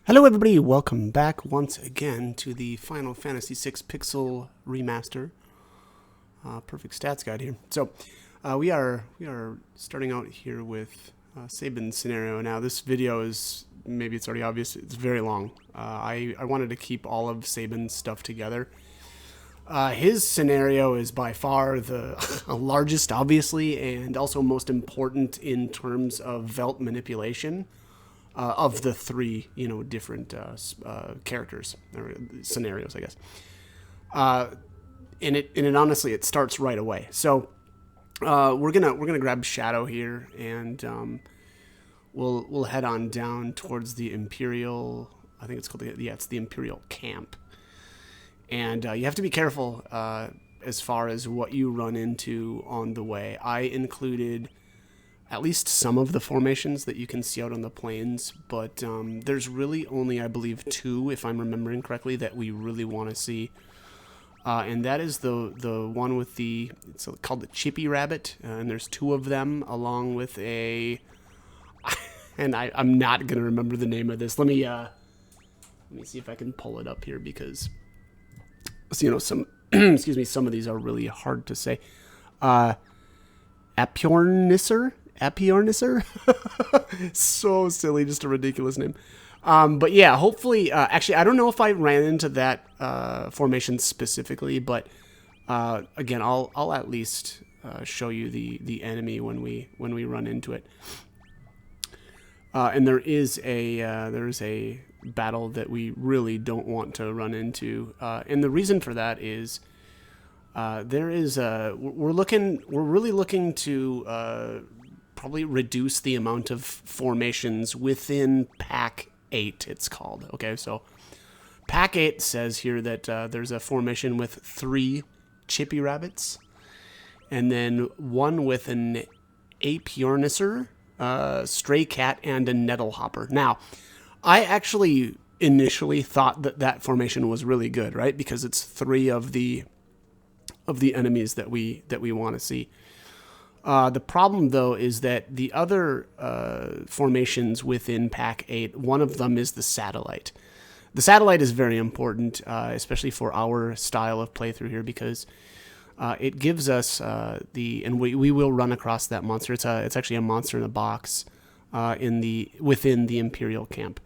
Hello everybody, welcome back once again to the Final Fantasy VI Pixel Remaster. Perfect stats guide here. So we are starting out here with Sabin's scenario. Now this video is, maybe it's already obvious, it's very long. I wanted to keep all of Sabin's stuff together. His scenario is by far the largest, obviously, and also most important in terms of Veldt manipulation. Of the three, different characters or scenarios, I guess. And it honestly, it starts right away. So we're gonna grab Shadow here, and we'll head on down towards the Imperial. I think it's called it's the Imperial camp, and you have to be careful as far as what you run into on the way. I included at least some of the formations that you can see out on the plains, but there's really only, I believe, two, if I'm remembering correctly, that we really want to see. And that is the one with it's called the Chippy Rabbit, and there's two of them, along with and I'm not going to remember the name of this. Let me see if I can pull it up here, because, some, excuse me, some of these are really hard to say. Apjornisser? So silly, just a ridiculous name. But yeah, hopefully, actually, I don't know if I ran into that formation specifically, but again, I'll at least show you the enemy when we run into it. And there is a battle that we really don't want to run into, and the reason for that is we're really looking to probably reduce the amount of formations within Pack 8, it's called. Okay, so Pack 8 says here that there's a formation with 3 Chippy Rabbits, and then one with an Apjornisser, Stray Cat, and a Nettle Hopper. Now, I actually initially thought that formation was really good, right? Because it's 3 of the enemies that we want to see. The problem, though, is that the other formations within Pack 8, one of them is the satellite. The satellite is very important, especially for our style of playthrough here, because it gives us and we will run across that monster. It's actually a monster in a box within the Imperial camp,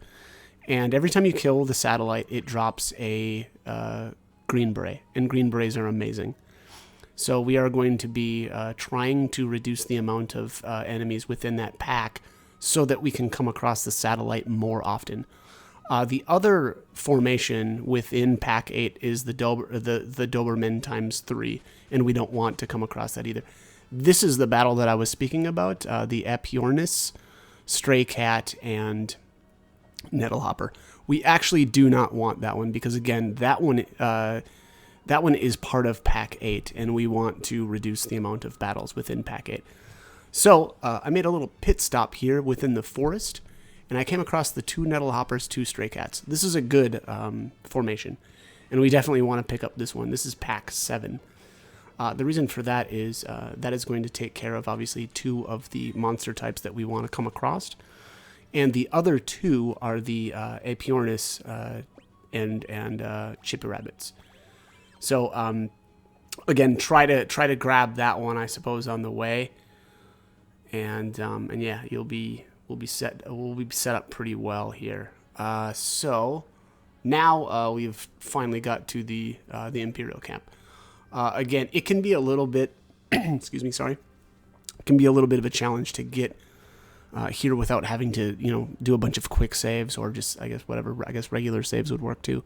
and every time you kill the satellite, it drops a green beret, and green berets are amazing. So we are going to be trying to reduce the amount of enemies within that pack so that we can come across the satellite more often. The other formation within Pack 8 is the Doberman times 3, and we don't want to come across that either. This is the battle that I was speaking about, the Apjornis, Stray Cat, and Nettle Hopper. We actually do not want that one, because, again, that one is part of Pack 8, and we want to reduce the amount of battles within Pack 8. So I made a little pit stop here within the forest, and I came across the 2 Nettle Hoppers, 2 Stray Cats. This is a good formation, and we definitely want to pick up this one. This is Pack 7. The reason for that is that is going to take care of, obviously, 2 of the monster types that we want to come across, and the other 2 are the Apjornis and Chippy Rabbits. So, again, try to grab that one, I suppose, on the way, and yeah, we'll be set up pretty well here. So now we've finally got to the Imperial camp. Again, it can be a little bit, excuse me, sorry, it can be a little bit of a challenge to get here without having to do a bunch of quick saves, or just I guess regular saves would work too.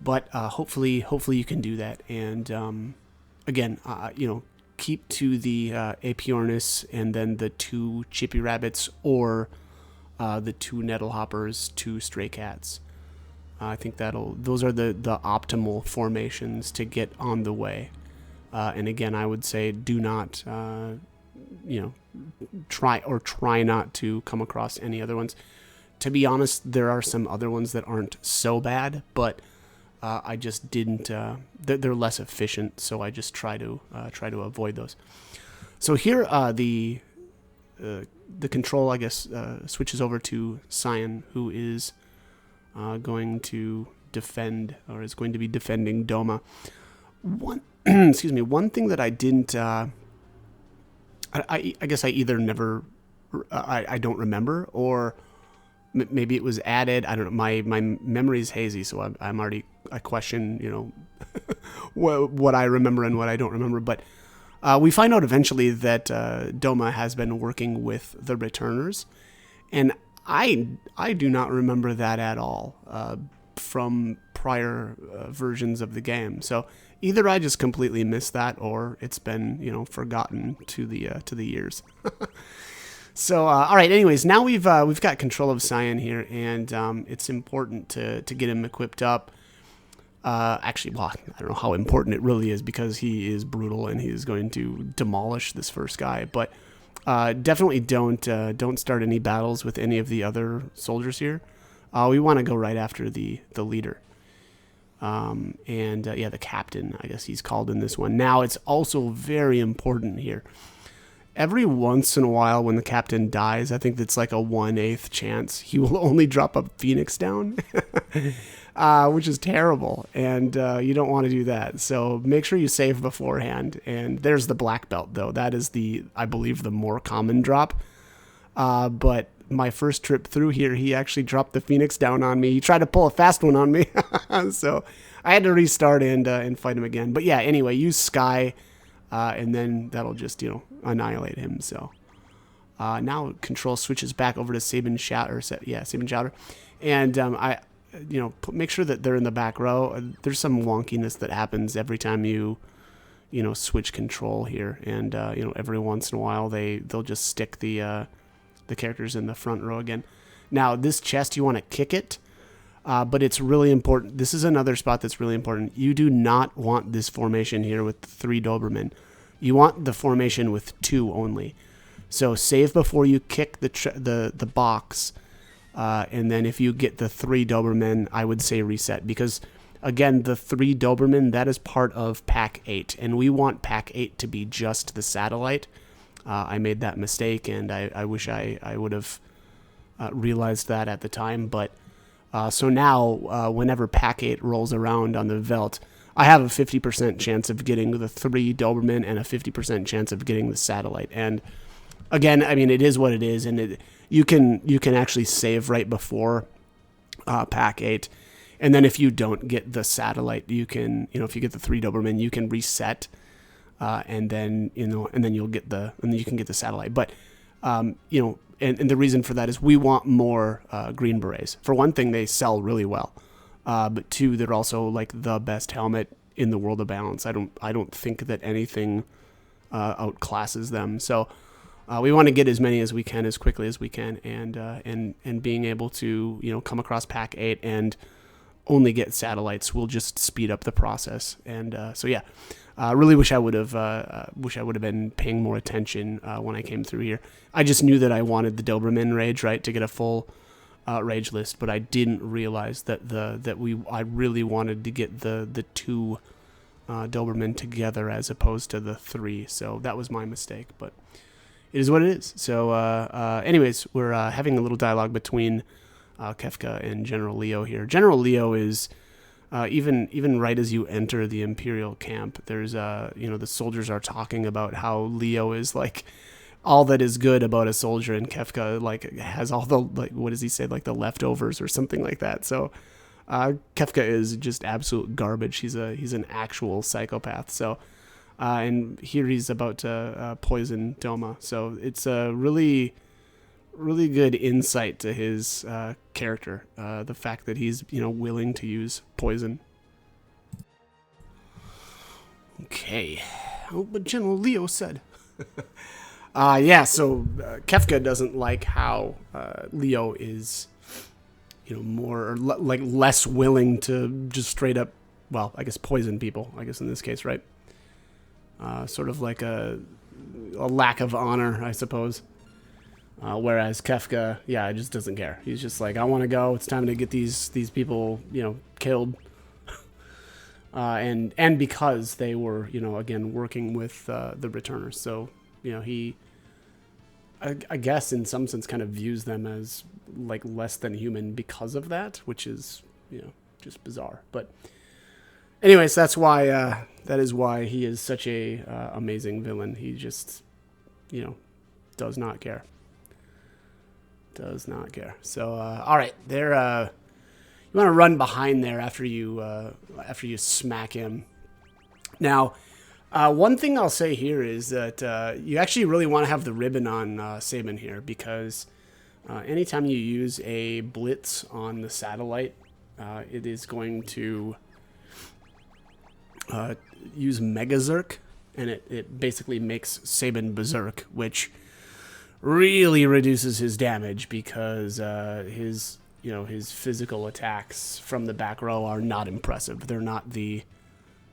But hopefully you can do that. And again, keep to the Apjornis, and then the 2 Chippy Rabbits, or the 2 Nettle Hoppers, 2 Stray Cats. I think those are the optimal formations to get on the way. And again, I would say do not, try not to come across any other ones. To be honest, there are some other ones that aren't so bad, but I just didn't. They're less efficient, so I just try to avoid those. So here, the control, I guess, switches over to Cyan, who is going to defend, or is going to be defending Doma. One, excuse me, one thing that I didn't, I guess I either never, I don't remember, or maybe it was added. I don't know. My memory is hazy, so I'm already, I question, you know, what I remember and what I don't remember. But we find out eventually that Doma has been working with the returners, and I do not remember that at all from prior versions of the game. So either I just completely missed that, or it's been, you know, forgotten to the years. So all right. Anyways, now we've got control of Cyan here, and it's important to get him equipped up. Actually, well, I don't know how important it really is, because he is brutal and he is going to demolish this first guy. But definitely don't start any battles with any of the other soldiers here. We want to go right after the leader. Yeah, the captain, I guess he's called in this one. Now, it's also very important here. Every once in a while when the captain dies, I think that's like a 1/8 chance he will only drop a phoenix down, which is terrible. And you don't want to do that. So make sure you save beforehand. And there's the black belt, though. That is I believe, the more common drop. But my first trip through here, he actually dropped the phoenix down on me. He tried to pull a fast one on me. So I had to restart and fight him again. But yeah, anyway, use Sky. And then that'll just, you know, annihilate him. So now control switches back over to Sabin Shatter. Sabin Shatter. And make sure that they're in the back row. There's some wonkiness that happens every time you switch control here. And every once in a while they'll just stick the characters in the front row again. Now this chest, you want to kick it. But it's really important. This is another spot that's really important. You do not want this formation here with 3 Doberman. You want the formation with 2 only. So save before you kick the box. And then if you get the 3 Doberman, I would say reset. Because, again, the 3 Doberman, that is part of Pack 8. And we want Pack 8 to be just the satellite. I made that mistake, and I wish I would have realized that at the time. But so now, whenever Pack 8 rolls around on the Veldt, I have a 50% chance of getting the 3 Doberman and a 50% chance of getting the satellite. And again, I mean, it is what it is, and you can actually save right before Pack 8, and then if you don't get the satellite, you can, if you get the 3 Doberman, you can reset, and then you can get the satellite. But And the reason for that is we want more Green Berets. For one thing, they sell really well. But 2, they're also like the best helmet in the World of Balance. I don't think that anything outclasses them. So we want to get as many as we can as quickly as we can, and being able to come across Pack 8 and only get satellites will just speed up the process. And so yeah. Really wish I would have been paying more attention when I came through here. I just knew that I wanted the Doberman rage, right, to get a full rage list, but I didn't realize that I really wanted to get the 2 Doberman together as opposed to the 3. So that was my mistake, but it is what it is. So anyways, we're having a little dialogue between Kefka and General Leo here. General Leo is even right as you enter the Imperial camp, there's the soldiers are talking about how Leo is like all that is good about a soldier, and Kefka like has all the, like, what does he say, like the leftovers or something like that. So Kefka is just absolute garbage. He's an actual psychopath. So and here he's about to poison Doma. So it's a really good insight to his character, the fact that he's willing to use poison. Okay, but General Leo said. So Kefka doesn't like how Leo is, more or like less willing to just straight up, well, I guess poison people. I guess in this case, right? Sort of like a lack of honor, I suppose. Whereas Kefka, just doesn't care. He's just like, I want to go. It's time to get these people, killed. And because they were, again, working with the returners, so he I guess in some sense kind of views them as like less than human because of that, which is, you know, just bizarre. But anyways, that's why that is why he is such a amazing villain. He just, you know, does not care. Does not care. So all right, there. You want to run behind there after you smack him. Now, one thing I'll say here is that you actually really want to have the ribbon on Sabin here, because anytime you use a blitz on the satellite, it is going to use Mega Zerk, and it basically makes Sabin berserk, which really reduces his damage because his physical attacks from the back row are not impressive. They're not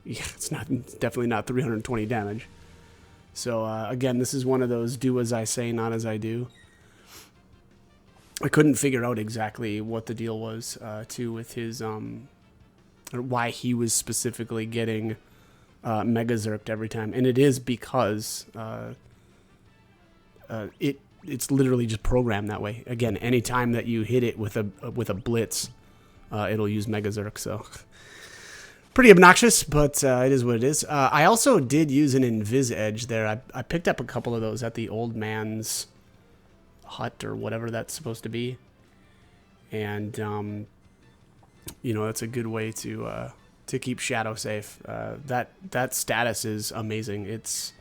it's definitely not 320 damage. So again, this is one of those do as I say, not as I do. I couldn't figure out exactly what the deal was too with his or why he was specifically getting Mega Zerked every time, and it is because it's literally just programmed that way. Again, anytime that you hit it with a blitz, it'll use Mega Zerk. So pretty obnoxious, but it is what it is. I also did use an Invis Edge there. I picked up a couple of those at the old man's hut or whatever that's supposed to be, and you know, that's a good way to keep Shadow safe. That status is amazing. It's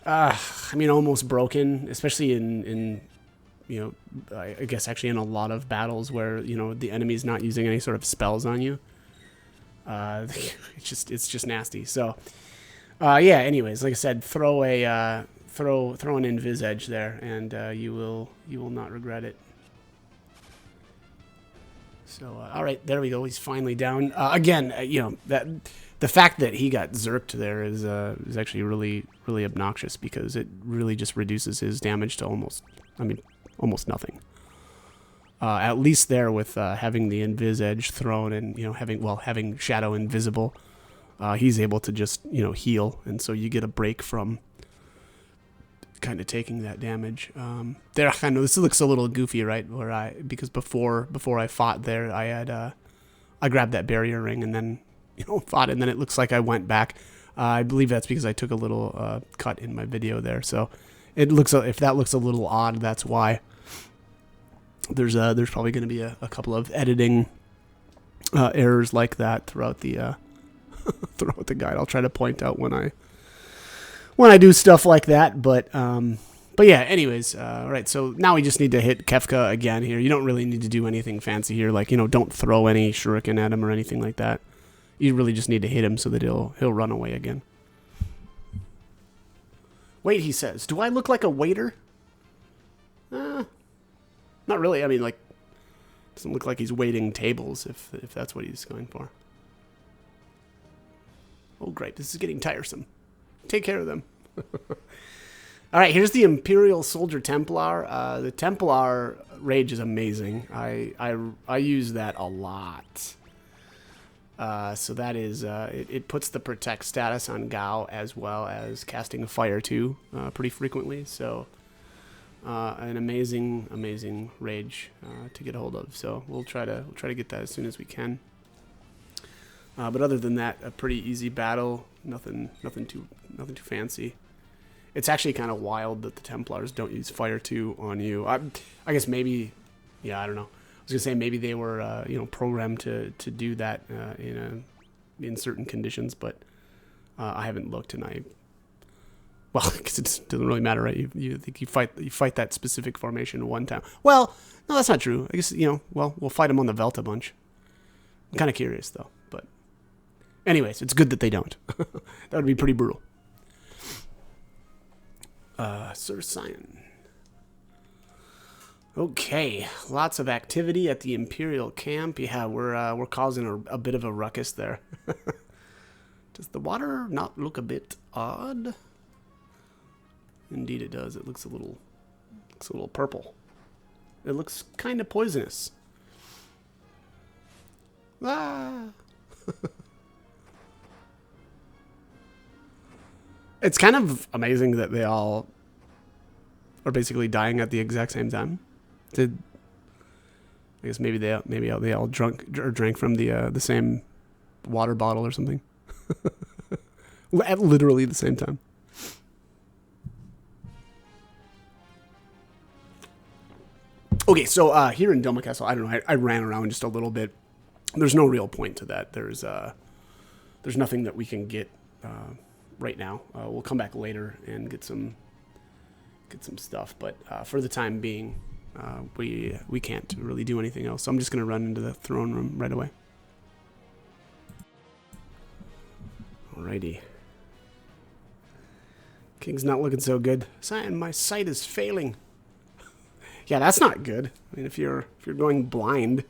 I mean, almost broken, especially in you know, I guess actually in a lot of battles where, you know, the enemy's not using any sort of spells on you. It's just nasty. So yeah, anyways, like I said, throw an Invis Edge there, and you will not regret it. So all right, there we go. He's finally down. Again, you know, that the fact that he got zerked there is actually really obnoxious, because it really just reduces his damage to almost nothing. At least there with having the Invis Edge thrown, and, you know, having Shadow invisible, he's able to just, you know, heal, and so you get a break from kind of taking that damage. There, I know this looks a little goofy, right? Because before I fought there, I had I grabbed that barrier ring and then, you know, fought, and then it looks like I went back. I believe that's because I took a little cut in my video there, so it looks, if that looks a little odd, that's why. There's probably going to be a couple of editing errors like that throughout the throughout the guide. I'll try to point out when I do stuff like that, but yeah. Anyways, all right. So now we just need to hit Kefka again here. You don't really need to do anything fancy here, like, you know, don't throw any shuriken at him or anything like that. You really just need to hit him so that he'll run away again. Wait, he says, do I look like a waiter? Not really. I mean, like, doesn't look like he's waiting tables if that's what he's going for. Oh, great. This is getting tiresome. Take care of them. All right, here's the Imperial Soldier Templar. The Templar rage is amazing. I use that a lot. So that is, it puts the protect status on Gao, as well as casting Fire 2 pretty frequently. So an amazing rage to get a hold of. So we'll try to get that as soon as we can. But other than that, a pretty easy battle. Nothing too fancy. It's actually kind of wild that the Templars don't use Fire 2 on you. I guess maybe, yeah, I don't know. I was gonna say maybe they were you know, programmed to do that in certain conditions, but I haven't looked, and well, because it doesn't really matter, right? You think you fight that specific formation one time. Well, no, that's not true. I guess, you know, well, we'll fight them on the Veldt a bunch. I'm kind of curious though, but anyways, it's good that they don't. That would be pretty brutal. Sir Cyan. Okay, lots of activity at the Imperial camp. Yeah, we're causing a bit of a ruckus there. Does the water not look a bit odd? Indeed, it does. It looks a little purple. It looks kind of poisonous. Ah. It's kind of amazing that they all are basically dying at the exact same time. I guess maybe they all drank from the same water bottle or something. At literally the same time. Okay, so here in Doma Castle, I don't know. I ran around just a little bit. There's no real point to that. There's nothing that we can get right now. We'll come back later and get some stuff, but for the time being, we can't really do anything else. So I'm just gonna run into the throne room right away. Alrighty. King's not looking so good. Cyan, my sight is failing. Yeah, that's not good. I mean, if you're going blind,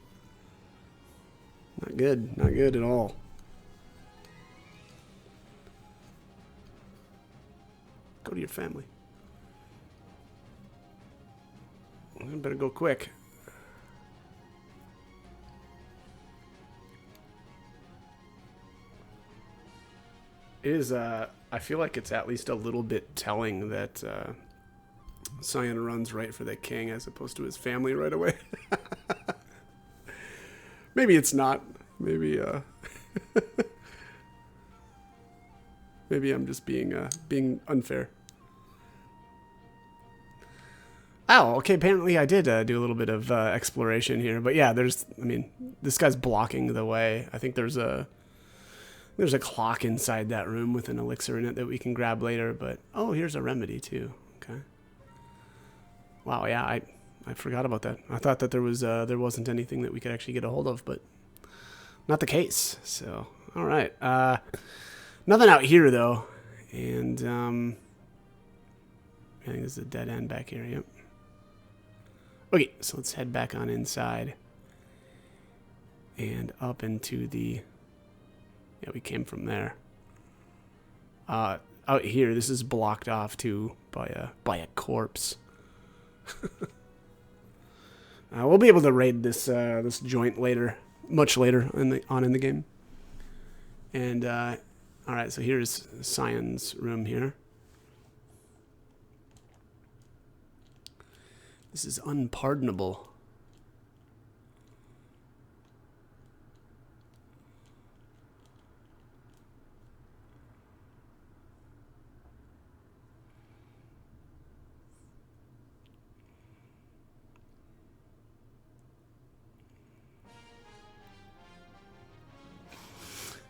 not good at all. Go to your family. I better go quick. It is, I feel like it's at least a little bit telling that Cyan runs right for the king as opposed to his family right away. Maybe it's not. Maybe maybe I'm just being unfair. Oh, okay, apparently I did do a little bit of exploration here. But yeah, I mean, this guy's blocking the way. I think there's a clock inside that room with an elixir in it that we can grab later. But, oh, here's a remedy too. Okay. Wow, yeah, I forgot about that. I thought that there wasn't anything that we could actually get a hold of, but not the case. So, all right. Nothing out here, though. And I think there's a dead end back here, yep. Okay, so let's head back on inside and up into the... Yeah, we came from there. Out here, this is blocked off too by a corpse. We'll be able to raid this this joint later, much later in the game. And all right, so here's Cyan's room here. This is unpardonable.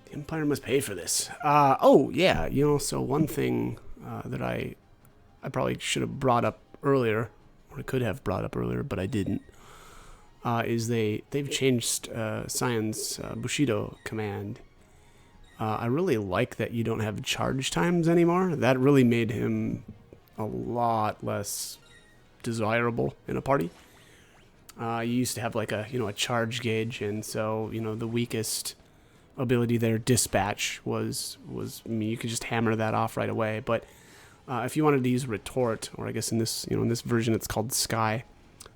The Empire must pay for this. Oh, yeah, you know, so one thing that I probably should have brought up earlier, or I could have brought up earlier, but I didn't, is they've changed Cyan's Bushido command. I really like that you don't have charge times anymore. That really made him a lot less desirable in a party. You used to have like a charge gauge, and so the weakest ability there, dispatch, was I mean, you could just hammer that off right away. But if you wanted to use retort, or I guess in this version it's called Sky,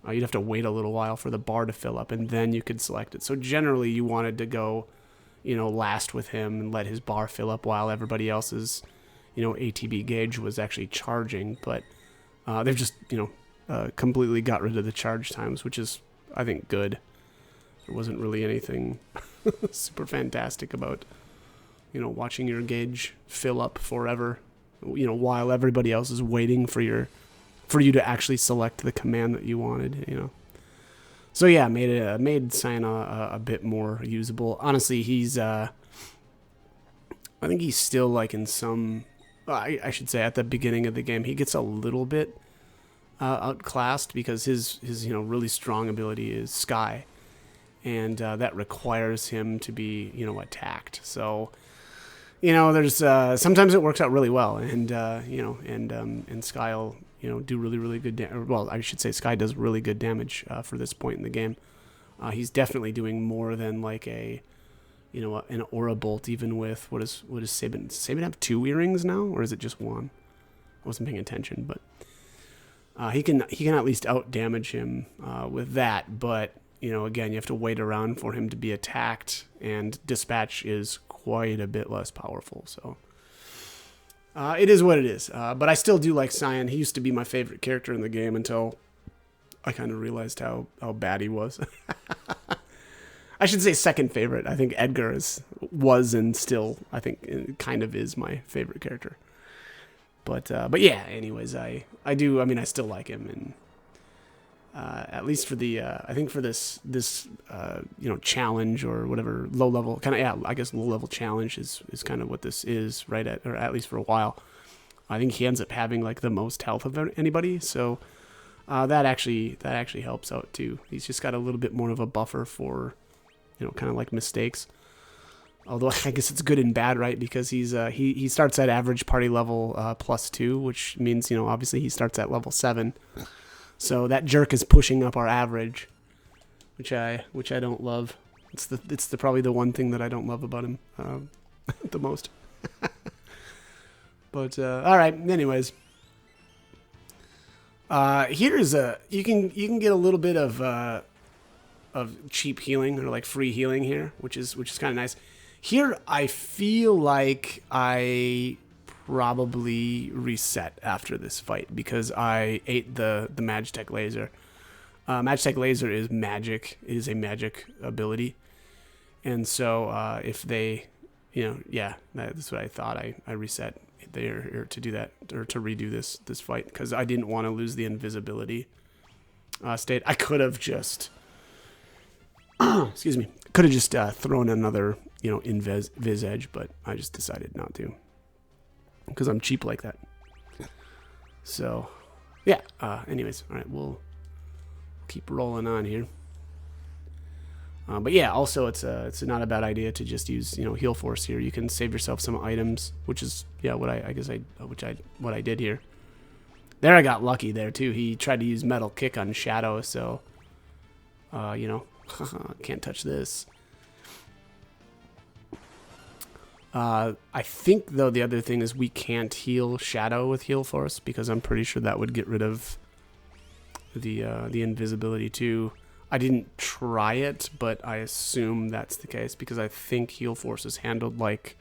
you'd have to wait a little while for the bar to fill up, and then you could select it. So generally you wanted to go last with him and let his bar fill up while everybody else's ATB gauge was actually charging. But they've just completely got rid of the charge times, which is, I think, good. There wasn't really anything super fantastic about watching your gauge fill up forever, while everybody else is waiting for you to actually select the command that you wanted. So yeah, made Cyan a bit more usable. Honestly, he's I think he's still like in some, I should say at the beginning of the game, he gets a little bit outclassed because his really strong ability is Sky. And that requires him to be, attacked. So, there's sometimes it works out really well, and and Sky will, do really, really good damage. Well, I should say Sky does really good damage for this point in the game. He's definitely doing more than like an Aura Bolt, even with what is Sabin? Does Sabin have 2 earrings now, or is it just 1? I wasn't paying attention, but he can at least out damage him with that, but. Again, you have to wait around for him to be attacked, and dispatch is quite a bit less powerful. So, It is what it is. But I still do like Cyan. He used to be my favorite character in the game until I kind of realized how bad he was. I should say second favorite. I think Edgar was and still, I think, kind of is my favorite character. But yeah, anyways, I still like him, and at least for the, I think for this challenge or whatever, low level, kind of, yeah, I guess low level challenge is kind of what this is, right, or at least for a while. I think he ends up having like the most health of anybody, so that actually helps out too. He's just got a little bit more of a buffer for, kind of like mistakes. Although I guess it's good and bad, right? Because he starts at average party level +2, which means obviously he starts at level 7. So that jerk is pushing up our average, which I don't love. It's probably the one thing that I don't love about him the most. But all right. Anyways, here's you can get a little bit of cheap healing or like free healing here, which is kind of nice. Here, I feel like I probably reset after this fight because I ate the Magitech laser. Magitech laser is magic. It is a magic ability. And so if they, yeah, that's what I thought. I reset there to do that, or to redo this fight, because I didn't want to lose the invisibility state. I could have just, excuse me, could have just thrown another, invis edge, but I just decided not to, because I'm cheap like that. So, yeah. Anyways, all right, we'll keep rolling on here. But yeah, also it's not a bad idea to just use heal force here. You can save yourself some items, which is what I did here. There I got lucky there too. He tried to use metal kick on Shadow, so can't touch this. I think though the other thing is we can't heal Shadow with heal force, because I'm pretty sure that would get rid of the invisibility too. I didn't try it, but I assume that's the case, because I think heal force is handled like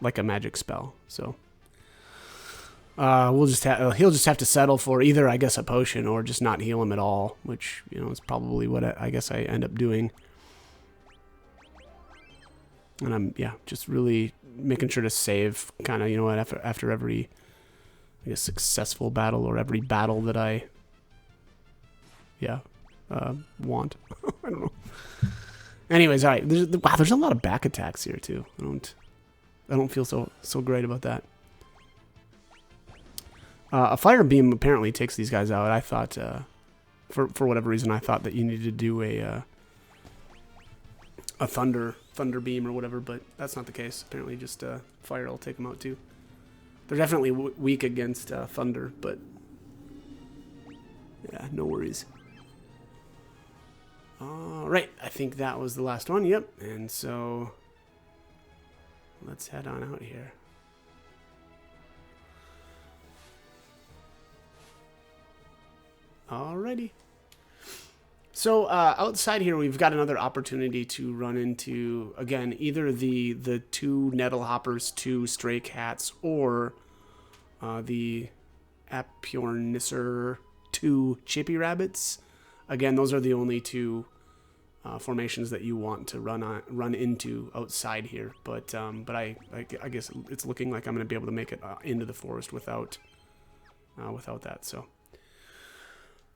a magic spell. So he'll just have to settle for either, I guess, a potion or just not heal him at all, which is probably what I guess I end up doing. And I'm just really making sure to save kind of after every, I guess, successful battle, or every battle that I want. I don't know. Anyways, all right. There's a lot of back attacks here too. I don't feel so great about that. A fire beam apparently takes these guys out. I thought, for whatever reason, I thought that you needed to do a thunder beam or whatever, but that's not the case. Apparently, just fire will take them out too. They're definitely weak against thunder, but yeah, no worries. All right, I think that was the last one. Yep, and so let's head on out here. Alrighty. So outside here, we've got another opportunity to run into, again, either the 2 nettle hoppers, 2 stray cats, or the Apyornisser 2 chippy rabbits. Again, those are the only 2 formations that you want to run into outside here. But I guess it's looking like I'm going to be able to make it into the forest without that. So,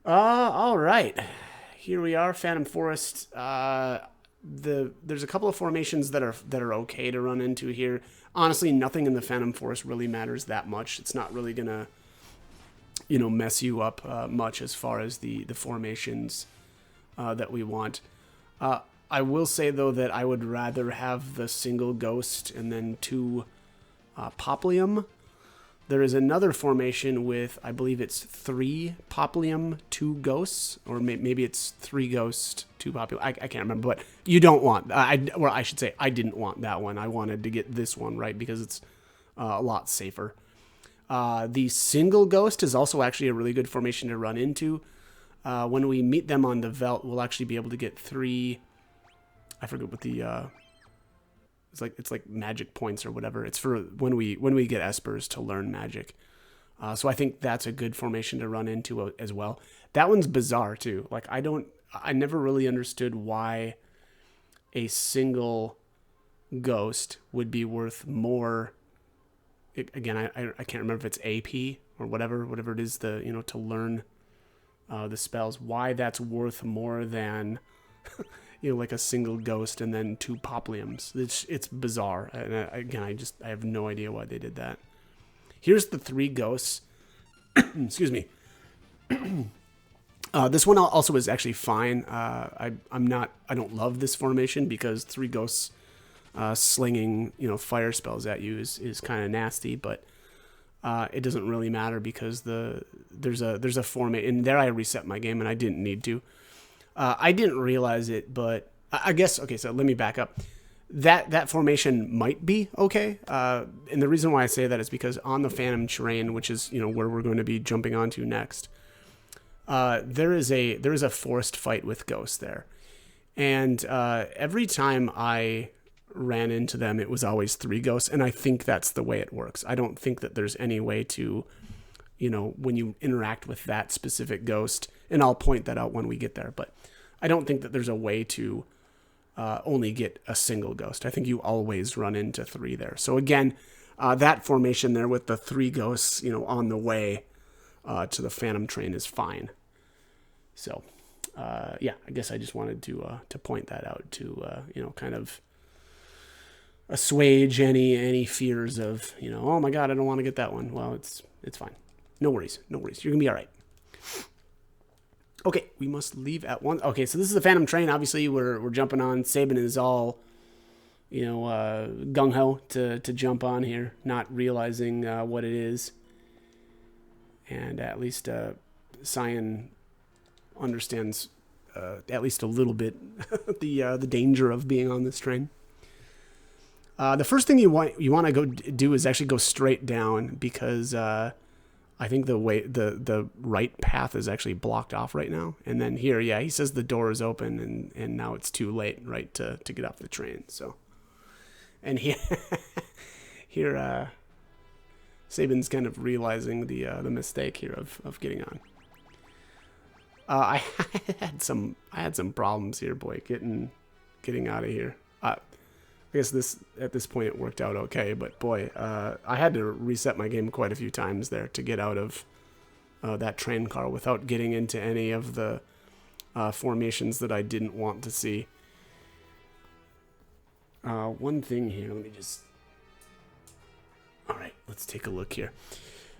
all right, here we are, Phantom Forest. There's a couple of formations that are okay to run into here. Honestly, nothing in the Phantom Forest really matters that much. It's not really gonna mess you up much as far as the formations that we want. I will say though that I would rather have the single ghost and then 2 Poplium. There is another formation with, I believe it's 3 Poplium, 2 ghosts, or maybe it's 3 ghosts, 2 Poplium. I can't remember, but you don't want, I should say I didn't want that one. I wanted to get this one, right, because it's a lot safer. The single ghost is also actually a really good formation to run into. When we meet them on the Veldt, we'll actually be able to get 3, I forget what the it's like magic points or whatever. It's for when we get espers to learn magic. So I think that's a good formation to run into as well. That one's bizarre too. Like I never really understood why a single ghost would be worth more. Again, I can't remember if it's AP or whatever it is, to learn the spells, why that's worth more than like a single ghost and then 2 popliums. It's bizarre. And again, I have no idea why they did that. Here's the 3 ghosts. Excuse me. This one also is actually fine. I don't love this formation because 3 ghosts slinging fire spells at you is kind of nasty, but it doesn't really matter because there's a formation. And there I reset my game and I didn't need to. I didn't realize it, but I guess okay. So let me back up. That formation might be okay, and the reason why I say that is because on the Phantom Terrain, which is where we're going to be jumping onto next, there is a forced fight with ghosts there, and every time I ran into them, it was always 3 ghosts, and I think that's the way it works. I don't think that there's any way to, when you interact with that specific ghost, and I'll point that out when we get there, but I don't think that there's a way to only get a single ghost. I think you always run into 3 there. So again, that formation there with the 3 ghosts, on the way to the Phantom Train is fine. So, yeah, I guess I just wanted to point that out to, kind of assuage any fears of, oh my God, I don't want to get that one. Well, it's fine. No worries. You're going to be all right. Okay, we must leave at once. Okay, so this is the Phantom Train. Obviously, we're jumping on. Sabin is all, gung-ho to jump on here, not realizing what it is. And at least Cyan understands at least a little bit the danger of being on this train. The first thing you want to go do is actually go straight down because I think the right path is actually blocked off right now. And then here, yeah, he says the door is open and now it's too late, right, to get off the train. So, and here Sabin's kind of realizing the mistake here of getting on. I had some problems here, boy, getting out of here. I guess at this point it worked out okay, but boy, I had to reset my game quite a few times there to get out of that train car without getting into any of the formations that I didn't want to see. One thing here, let me just... Alright, let's take a look here.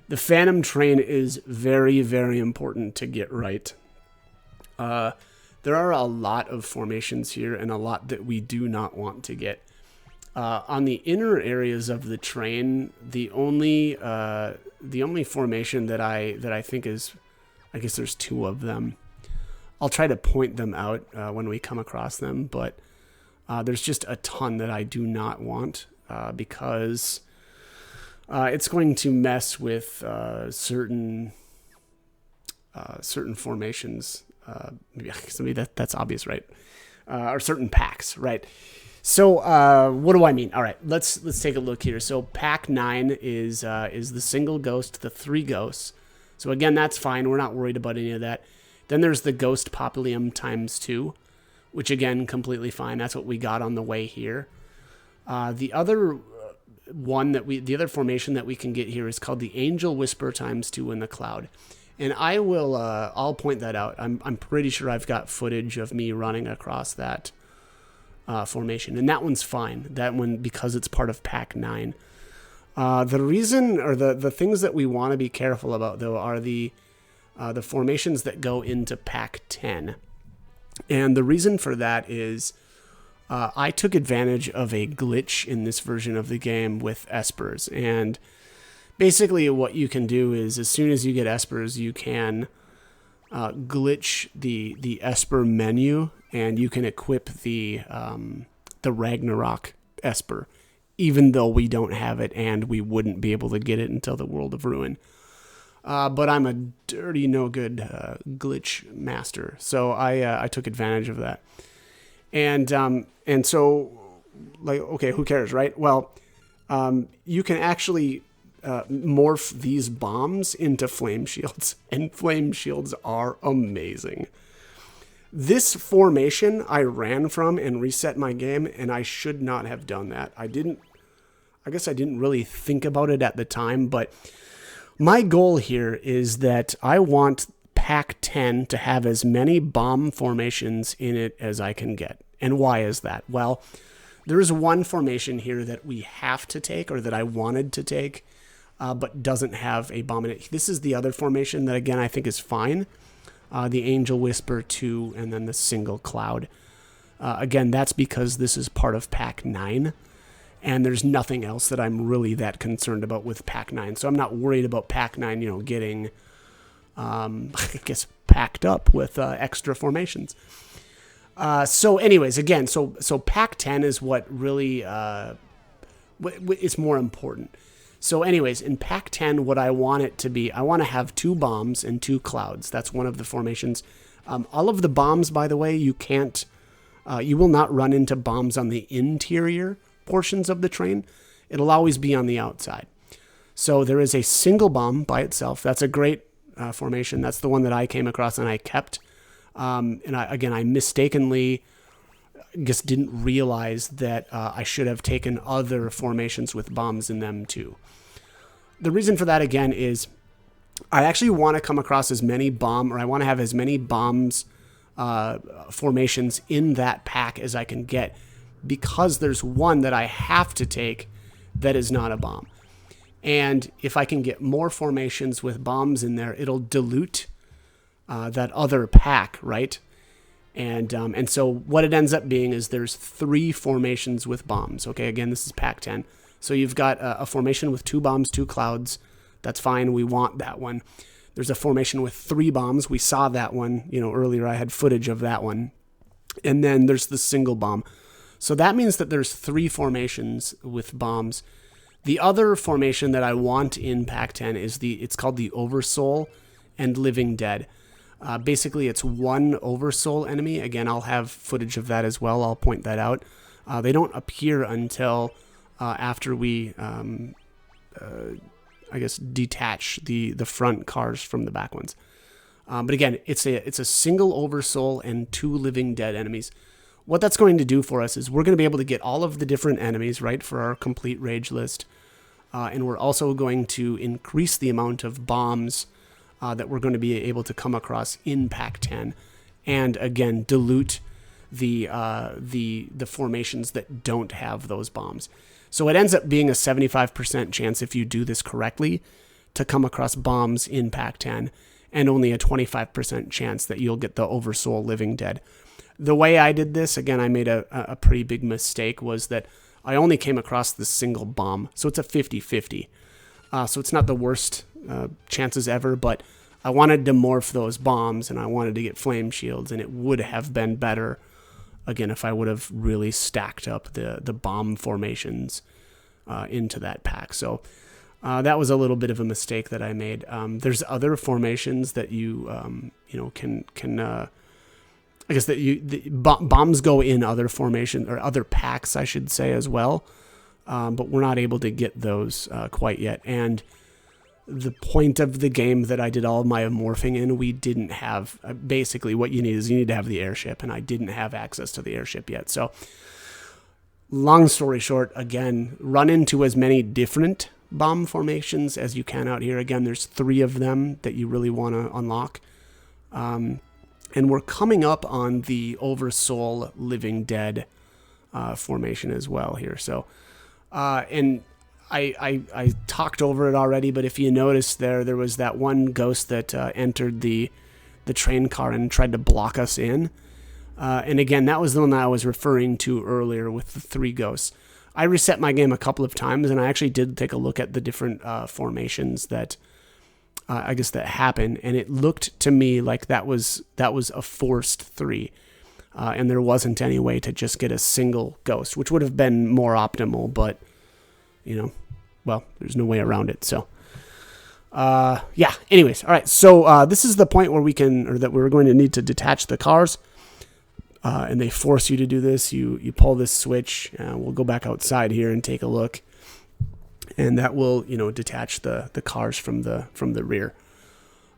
The Phantom Train is very, very important to get right. There are a lot of formations here and a lot that we do not want to get. On the inner areas of the train, the only formation that I think is, I guess there's 2 of them. I'll try to point them out when we come across them, but there's just a ton that I do not want because it's going to mess with certain formations. Maybe that's obvious, right? Or certain packs, right? So what do I mean? All right, let's take a look here. So pack 9 is the single ghost, the 3 ghosts. So again, that's fine. We're not worried about any of that. Then there's the ghost poplium times 2, which again, completely fine. That's what we got on the way here. The other formation that we can get here is called the Angel Whisper times 2 in the cloud. And I'll point that out. I'm pretty sure I've got footage of me running across that formation, and that one's fine. That one, because it's part of pack 9. The reason, or the things that we want to be careful about, though, are the formations that go into pack 10. And the reason for that is I took advantage of a glitch in this version of the game with espers, and basically what you can do is as soon as you get espers, you can glitch the esper menu, and you can equip the Ragnarok esper, even though we don't have it, and we wouldn't be able to get it until the World of Ruin. But I'm a dirty, no good glitch master, so I took advantage of that, and so like, okay, who cares, right? Well, you can actually morph these bombs into flame shields, and flame shields are amazing. This formation I ran from and reset my game, and I should not have done that. I guess I didn't really think about it at the time, but my goal here is that I want Pack 10 to have as many bomb formations in it as I can get. And why is that? Well, there is one formation here that we have to take, or that I wanted to take, but doesn't have a bomb in it. This is the other formation that, again, I think is fine. The Angel Whisper 2, and then the Single Cloud. Again, that's because this is part of Pack 9, and there's nothing else that I'm really that concerned about with Pack 9. So I'm not worried about Pack 9, getting, I guess, packed up with extra formations. So anyways, again, so Pack 10 is what really is more important. So anyways, in Pack 10, what I want it to be, I want to have 2 bombs and 2 clouds. That's one of the formations. All of the bombs, by the way, you will not run into bombs on the interior portions of the train. It'll always be on the outside. So there is a single bomb by itself. That's a great formation. That's the one that I came across and I kept. And I mistakenly just didn't realize that I should have taken other formations with bombs in them too. The reason for that, again, is I actually want to come across as many I want to have as many bombs formations in that pack as I can get, because there's one that I have to take that is not a bomb. And if I can get more formations with bombs in there, it'll dilute that other pack, right? And so what it ends up being is there's 3 formations with bombs. Okay, again, this is Pack 10. So you've got a formation with 2 bombs, 2 clouds. That's fine. We want that one. There's a formation with 3 bombs. We saw that one, earlier. I had footage of that one. And then there's the single bomb. So that means that there's 3 formations with bombs. The other formation that I want in Pack 10 is it's called the Oversoul and Living Dead. Basically, it's 1 Oversoul enemy. Again, I'll have footage of that as well. I'll point that out. They don't appear until after we, detach the front cars from the back ones. But again, it's a single Oversoul and 2 Living Dead enemies. What that's going to do for us is we're going to be able to get all of the different enemies, right, for our complete rage list. And we're also going to increase the amount of bombs that we're going to be able to come across in Pack 10, and again dilute the formations that don't have those bombs. So it ends up being a 75% chance, if you do this correctly, to come across bombs in Pack 10, and only a 25% chance that you'll get the Oversoul Living Dead. The way I did this, again, I made a pretty big mistake, was that I only came across the single bomb, so it's a 50-50. So it's not the worst chances ever, but I wanted to morph those bombs, and I wanted to get flame shields, and it would have been better, again, if I would have really stacked up the bomb formations into that pack. So that was a little bit of a mistake that I made. There's other formations that you can I guess that bombs go in other formations, or other packs, I should say, as well. But we're not able to get those quite yet. And the point of the game that I did all of my morphing in, we didn't have, basically what you need to have the airship, and I didn't have access to the airship yet. So long story short, again, run into as many different bomb formations as you can out here. Again, there's 3 of them that you really want to unlock. And we're coming up on the Oversoul Living Dead formation as well here. So, and I talked over it already, but if you notice there was that one ghost that entered the train car and tried to block us in. And again, that was the one that I was referring to earlier with the 3 ghosts. I reset my game a couple of times, and I actually did take a look at the different formations that that happened, and it looked to me like that was a forced 3. And there wasn't any way to just get a single ghost, which would have been more optimal, but there's no way around it. So, anyways. All right. So, this is the point where that we're going to need to detach the cars. and they force you to do this. You pull this switch. We'll go back outside here and take a look, and that will detach the cars from the rear.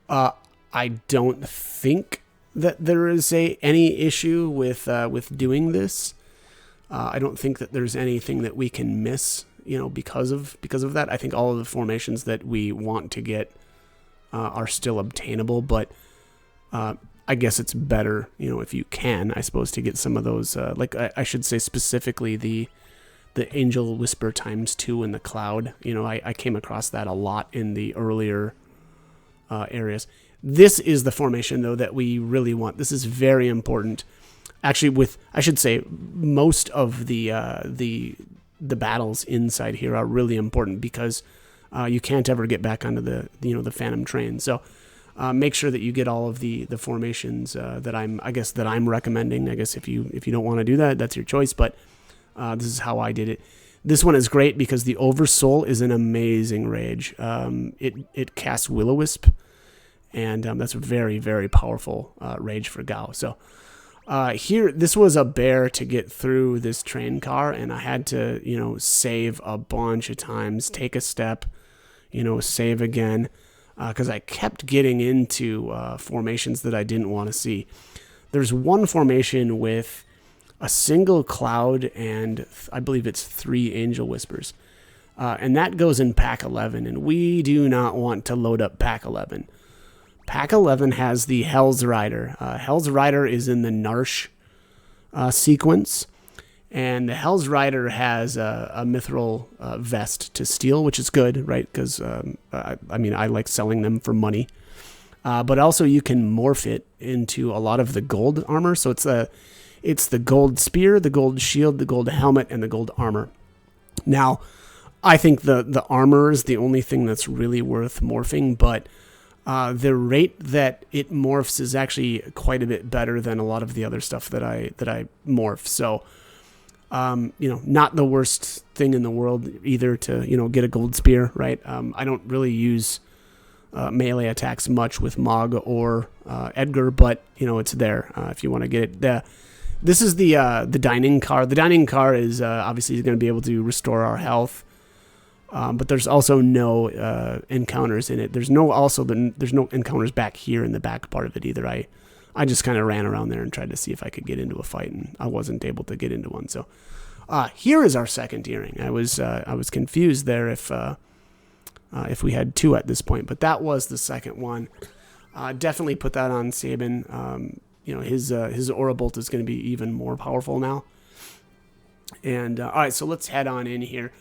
I don't think that there is any issue with doing this. I don't think that there's anything that we can miss, because of that. I think all of the formations that we want to get are still obtainable, but I guess it's better, if you can, I suppose, to get some of those. I should say specifically the Angel Whisper ×2 in the cloud. I came across that a lot in the earlier areas. This is the formation, though, that we really want. This is very important. Actually, I should say, most of the battles inside here are really important because you can't ever get back onto the Phantom train. So make sure that you get all of the formations that I'm recommending. I guess if you don't want to do that, that's your choice. But this is how I did it. This one is great because the Oversoul is an amazing rage. It casts Will-O-Wisp. And that's a very, very powerful rage for Gao. So here, this was a bear to get through this train car, and I had to, save a bunch of times, take a step, save again, because I kept getting into formations that I didn't want to see. There's one formation with a single cloud and I believe it's 3 Angel Whispers. And that goes in Pack 11, and we do not want to load up Pack 11. Pack 11 has the Hell's Rider. Hell's Rider is in the Narshe sequence, and the Hell's Rider has a mithril vest to steal, which is good, right? Because, I like selling them for money. But also you can morph it into a lot of the gold armor. So it's the gold spear, the gold shield, the gold helmet, and the gold armor. Now, I think the armor is the only thing that's really worth morphing, but the rate that it morphs is actually quite a bit better than a lot of the other stuff that I morph. So, not the worst thing in the world either to, get a gold spear, right? I don't really use melee attacks much with Mog or Edgar, but, it's there if you want to get it. This is the dining car. The dining car is obviously going to be able to restore our health. But there's also no encounters in it. There's no encounters back here in the back part of it either. I just kind of ran around there and tried to see if I could get into a fight, and I wasn't able to get into one. So here is our second earring. I was confused there if we had 2 at this point, but that was the second one. Definitely put that on Sabin. His Aura Bolt is going to be even more powerful now. And all right, so let's head on in here.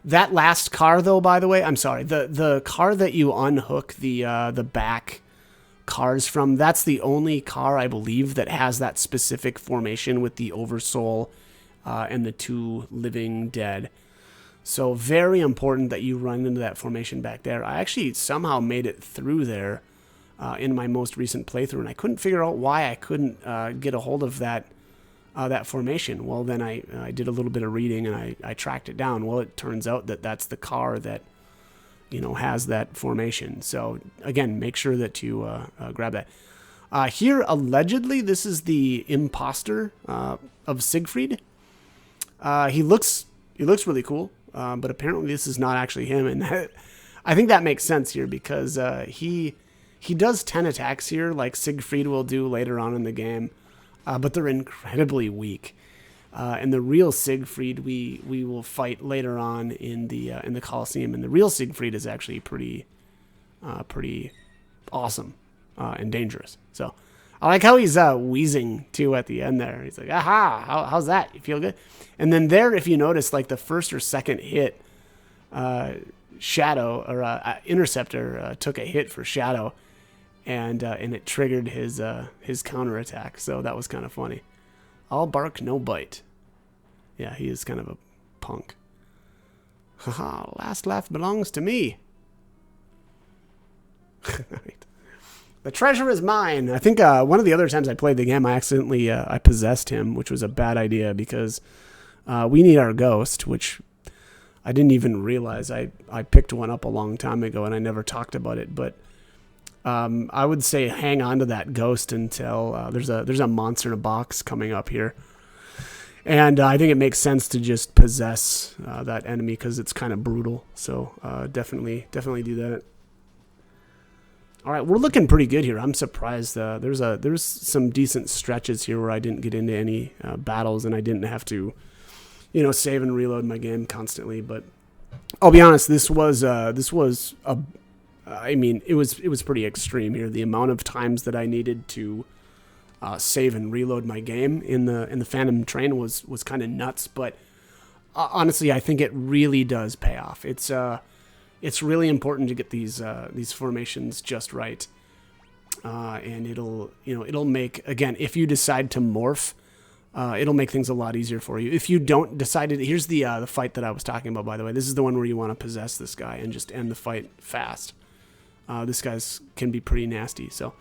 That last car, though, by the way, I'm sorry, the car that you unhook the back cars from, that's the only car, I believe, that has that specific formation with the Oversoul and the 2 living dead. So very important that you run into that formation back there. I actually somehow made it through there in my most recent playthrough, and I couldn't figure out why I couldn't get a hold of that formation. Well, then I did a little bit of reading and I tracked it down. Well, it turns out that that's the car that, has that formation. So again, make sure that you grab that. Here, allegedly, this is the imposter of Siegfried. He looks really cool, but apparently this is not actually him. And I think that makes sense here because he does 10 attacks here like Siegfried will do later on in the game. But they're incredibly weak. And the real Siegfried we will fight later on in the Colosseum, and the real Siegfried is actually pretty awesome and dangerous. So I like how he's wheezing too at the end there. He's like, aha, how's that? You feel good? And then there, if you notice, like the first or second hit, Shadow or Interceptor took a hit for Shadow. And it triggered his counterattack, so that was kind of funny. All bark, no bite. Yeah, he is kind of a punk. Haha, last laugh belongs to me. Right. The treasure is mine. I think one of the other times I played the game, I accidentally I possessed him, which was a bad idea because we need our ghost, which I didn't even realize. I picked one up a long time ago, and I never talked about it, but I would say hang on to that ghost until there's a monster in a box coming up here. And I think it makes sense to just possess that enemy because it's kind of brutal. So definitely do that. All right, we're looking pretty good here. I'm surprised. There's some decent stretches here where I didn't get into any battles and I didn't have to, save and reload my game constantly. But I'll be honest, it was pretty extreme here. The amount of times that I needed to save and reload my game in the Phantom Train was kind of nuts. But honestly, I think it really does pay off. It's really important to get these formations just right, and it'll make, again, if you decide to morph, it'll make things a lot easier for you. If you don't decide to, here's the fight that I was talking about, by the way. This is the one where you want to possess this guy and just end the fight fast. This guy's can be pretty nasty. So,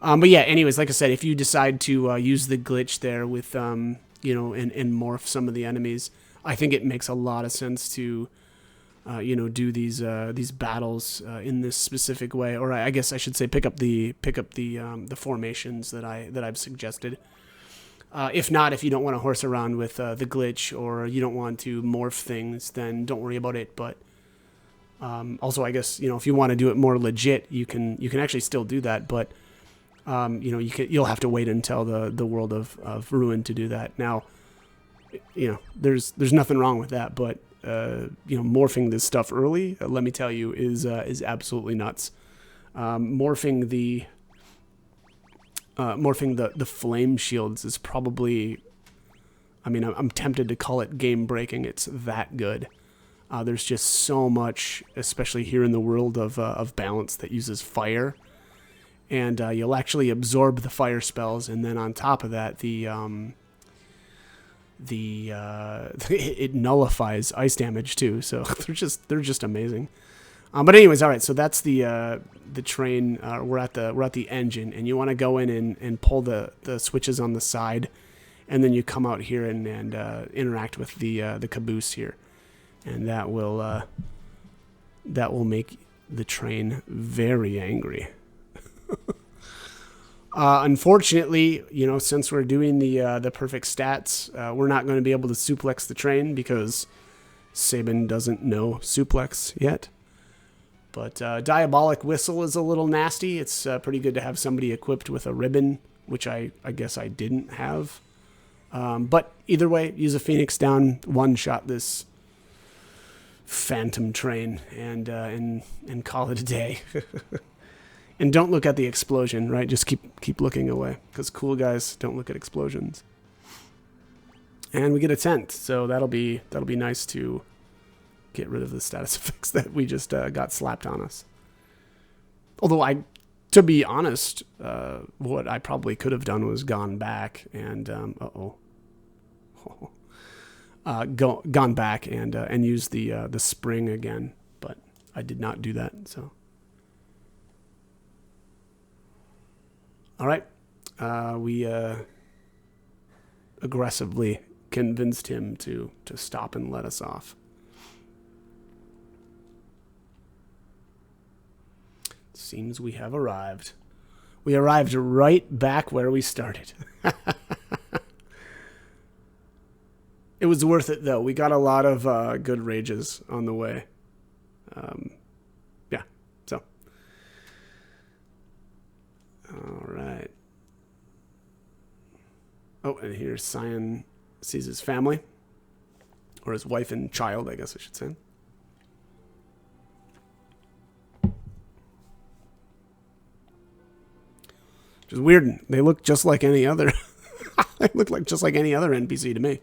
but yeah. Anyways, like I said, if you decide to use the glitch there with and morph some of the enemies, I think it makes a lot of sense to. Do these battles in this specific way, or I guess I should say pick up the formations that I've suggested. If not, if you don't want to horse around with the glitch or you don't want to morph things, then don't worry about it. But also, I guess if you want to do it more legit, you can actually still do that. But you'll have to wait until the World of Ruin to do that. Now, there's nothing wrong with that, but morphing this stuff early, let me tell you, is absolutely nuts. Morphing the flame shields is probably, I'm tempted to call it game breaking. It's that good. There's just so much, especially here in the world of balance, that uses fire, and you'll actually absorb the fire spells, and then on top of that, it nullifies ice damage too, so they're just amazing. But anyways, all right. So that's the train. We're at the engine, and you want to go in and pull the switches on the side, and then you come out here and interact with the caboose here, and that will make the train very angry. Unfortunately, since we're doing the perfect stats, we're not going to be able to suplex the train because Sabin doesn't know suplex yet. But Diabolic Whistle is a little nasty. It's pretty good to have somebody equipped with a ribbon, which I guess I didn't have. But either way, use a Phoenix down, one-shot this Phantom Train, and call it a day. And don't look at the explosion, right? Just keep looking away, because cool guys don't look at explosions. And we get a tent, so that'll be nice to get rid of the status effects that we just got slapped on us. Although to be honest, what I probably could have done was gone back and gone back and used the spring again, but I did not do that. So. All right, we aggressively convinced him to stop and let us off. Seems we have arrived. We arrived right back where we started. It was worth it, though. We got a lot of good rages on the way. Yeah, so. All right. Oh, and here Cyan sees his family. Or his wife and child, I guess I should say. Which is weird. They look just like any other. They look like just like any other NPC to me.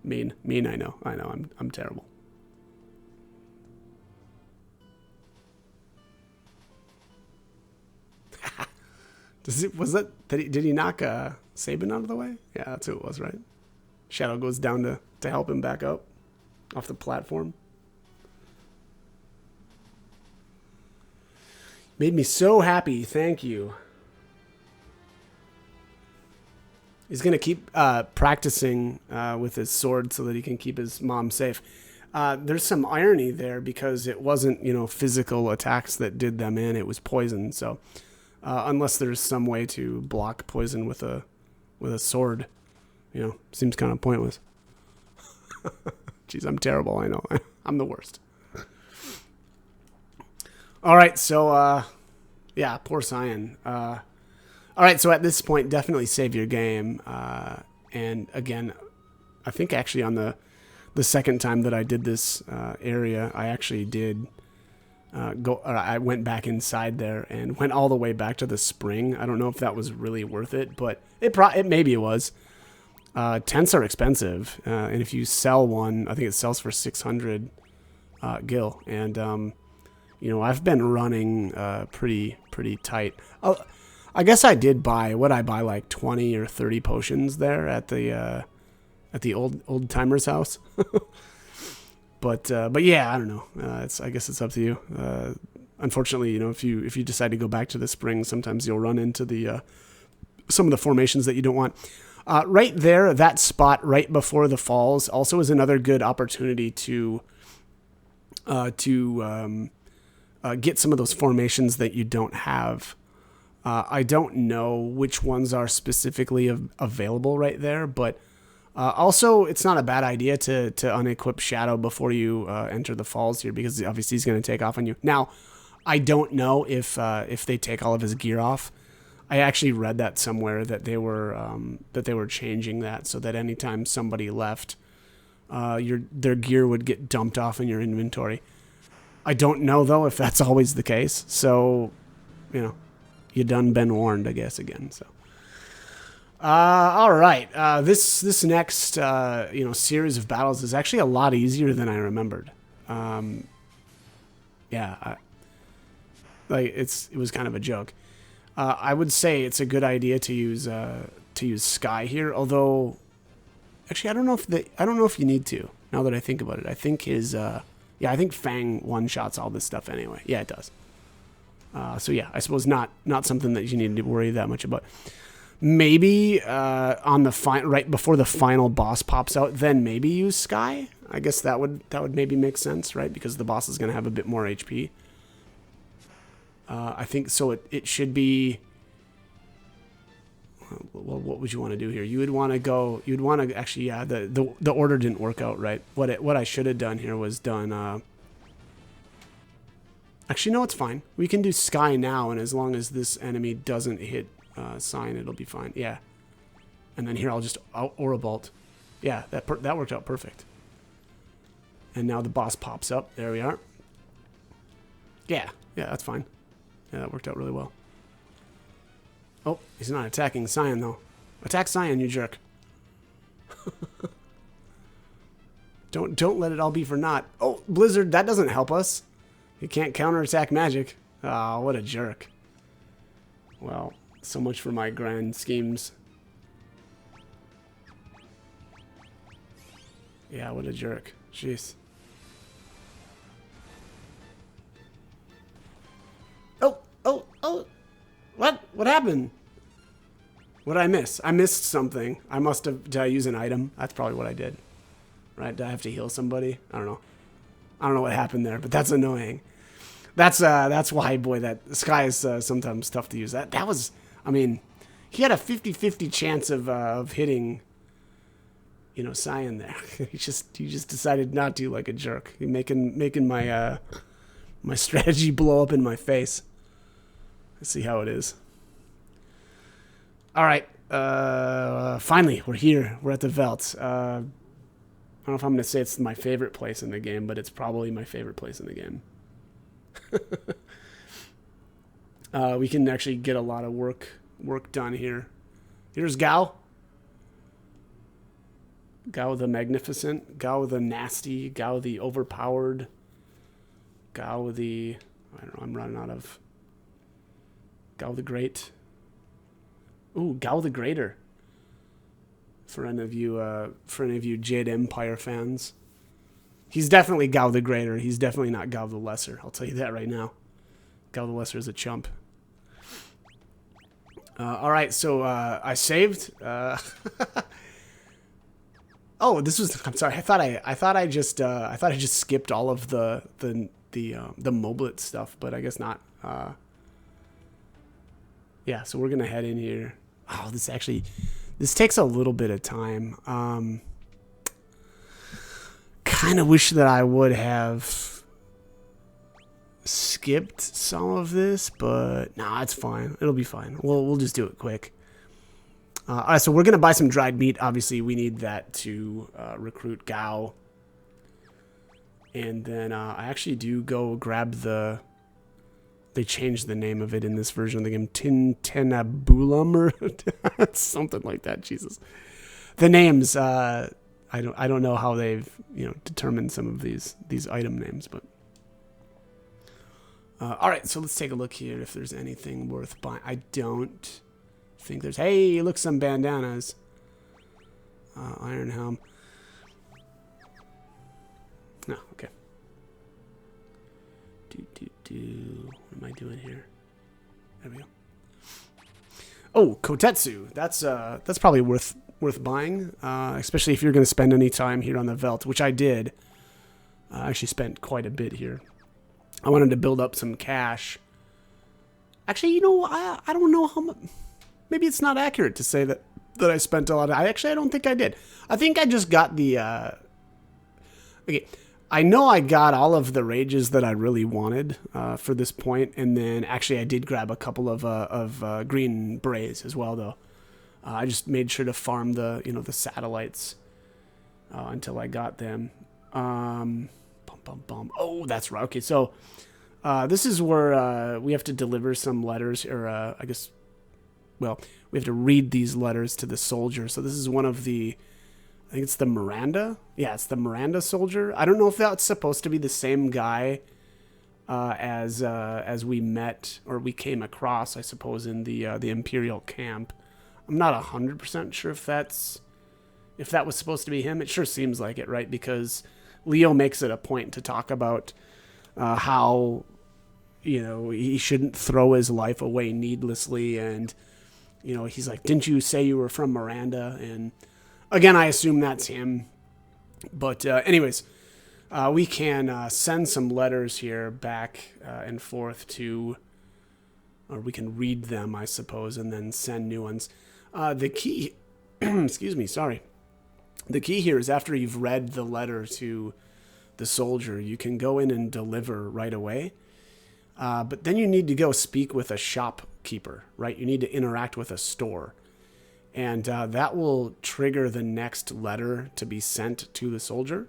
Mean, I know. I'm terrible. Did he knock Sabin out of the way? Yeah, that's who it was, right? Shadow goes down to help him back up off the platform. Made me so happy. Thank you. He's going to keep practicing with his sword so that he can keep his mom safe. There's some irony there because it wasn't, physical attacks that did them in. It was poison. So unless there's some way to block poison with a sword, seems kind of pointless. Jeez, I'm terrible. I know. I'm the worst. All right. So, yeah, poor Cyan. All right. So at this point, definitely save your game. And again, I think actually on the second time that I did this area, I actually did I went back inside there and went all the way back to the spring. I don't know if that was really worth it, but it maybe it was. Tents are expensive, and if you sell one, I think it sells for 600 gil. And I've been running pretty tight. I guess I did buy like 20 or 30 potions there at the old timer's house. But yeah, I don't know. I guess it's up to you. Unfortunately, if you decide to go back to the spring, sometimes you'll run into the some of the formations that you don't want. Right there, that spot right before the falls also is another good opportunity to get some of those formations that you don't have. I don't know which ones are specifically available right there, but also it's not a bad idea to unequip Shadow before you enter the falls here, because obviously he's going to take off on you. Now, I don't know if they take all of his gear off. I actually read that somewhere that they were changing that so that anytime somebody left, their gear would get dumped off in your inventory. I don't know though if that's always the case. So, you done been warned, I guess, again. So, all right. This next series of battles is actually a lot easier than I remembered. Yeah, it was kind of a joke. I would say it's a good idea to use Sky here, although actually I don't know if you need to. Now that I think about it, I think I think Fang one shots all this stuff anyway. Yeah, it does. So yeah, I suppose not something that you need to worry that much about. Maybe on the right before the final boss pops out, then maybe use Sky. I guess that would maybe make sense, right? Because the boss is going to have a bit more HP. I think so. It should be. Well, what would you want to do here? You would want to actually. Yeah, the order didn't work out right. What I should have done here was done. Actually, no, it's fine. We can do Sky now, and as long as this enemy doesn't hit Cyan, it'll be fine. Yeah. And then here I'll just Aura Bolt. Yeah, that worked out perfect. And now the boss pops up. There we are. Yeah, that's fine. Yeah, that worked out really well. Oh, he's not attacking Cyan, though. Attack Cyan, you jerk. Don't let it all be for naught. Oh, Blizzard, that doesn't help us. You can't counterattack magic. Oh, what a jerk. Well, so much for my grand schemes. Yeah, what a jerk. Jeez. Oh, what happened? What did I miss? I missed something. Did I use an item? That's probably what I did. Right? Did I have to heal somebody? I don't know. I don't know what happened there, but that's annoying. That's why, boy, that Sky is sometimes tough to use. That was, I mean, he had a 50-50 chance of hitting, Cyan there. he just decided not to, like a jerk. He making my my strategy blow up in my face. Let's see how it is. All right. Finally, we're here. We're at the Veldt. I don't know if I'm going to say it's my favorite place in the game, but it's probably my favorite place in the game. We can actually get a lot of work done here. Here's Gao. Gao the Magnificent. Gao the Nasty. Gao the Overpowered. Gao the... I don't know, I'm running out of... Gao the Great. Ooh, Gao the Greater. For any of you Jade Empire fans. He's definitely Gao the Greater. He's definitely not Gao the Lesser. I'll tell you that right now. Gao the Lesser is a chump. All right, so I saved. Oh, this was. I'm sorry. I thought I just skipped all of the moblet stuff, but I guess not. Yeah. So we're gonna head in here. Oh, this takes a little bit of time. Kind of wish that I would have skipped some of this, but nah, it's fine. It'll be fine. We'll just do it quick. All right, so we're gonna buy some dried meat. Obviously, we need that to recruit Gao, and then I actually do go grab the. They changed the name of it in this version of the game, Tintenabulum or something like that. Jesus, the names. I don't know how they've determined some of these item names, but all right. So let's take a look here if there's anything worth buying. I don't think there's. Hey, look, some bandanas. Iron helm. No, okay. What am I doing here? There we go. Oh, Kotetsu. That's probably worth buying, especially if you're going to spend any time here on the Veldt, which I did. I actually spent quite a bit here. I wanted to build up some cash. Actually, I don't know how much. Maybe it's not accurate to say that I spent a lot. I don't think I did. I think I just got the. Okay. I know I got all of the rages that I really wanted for this point, and then actually I did grab a couple of green berets as well, though. I just made sure to farm the the satellites until I got them. Oh, that's right. Okay, so this is where we have to deliver some letters, or I guess, well, we have to read these letters to the soldier. So this is one of the. I think it's the Miranda. Yeah, it's the Miranda soldier. I don't know if that's supposed to be the same guy as we met or we came across, I suppose, in the Imperial camp. I'm not 100% sure if that was supposed to be him. It sure seems like it, right? Because Leo makes it a point to talk about how he shouldn't throw his life away needlessly, and he's like, "Didn't you say you were from Miranda?" And again, I assume that's him. But anyways, we can send some letters here back and forth or we can read them, I suppose, and then send new ones. The key, excuse me, sorry. The key here is after you've read the letter to the soldier, you can go in and deliver right away. But then you need to go speak with a shopkeeper, right? You need to interact with a store. And that will trigger the next letter to be sent to the soldier.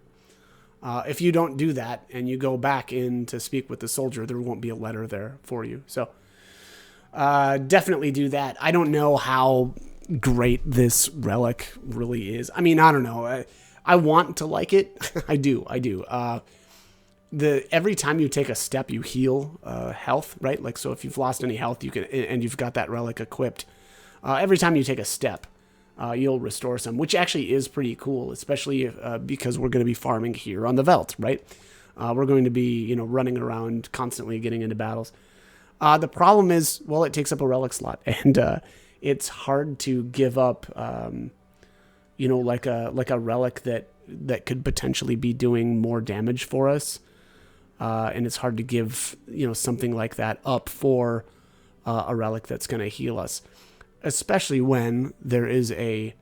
If you don't do that and you go back in to speak with the soldier, there won't be a letter there for you. So definitely do that. I don't know how great this relic really is. I mean, I don't know. I want to like it. I do. Every time you take a step, you heal health, right? Like, so if you've lost any health, you can, and you've got that relic equipped. Every time you take a step, you'll restore some, which actually is pretty cool, especially because we're going to be farming here on the Veldt, right? We're going to be, running around constantly getting into battles. The problem is, well, it takes up a relic slot, and it's hard to give up, like a relic that could potentially be doing more damage for us, and it's hard to give, something like that up for a relic that's going to heal us. Especially when there is a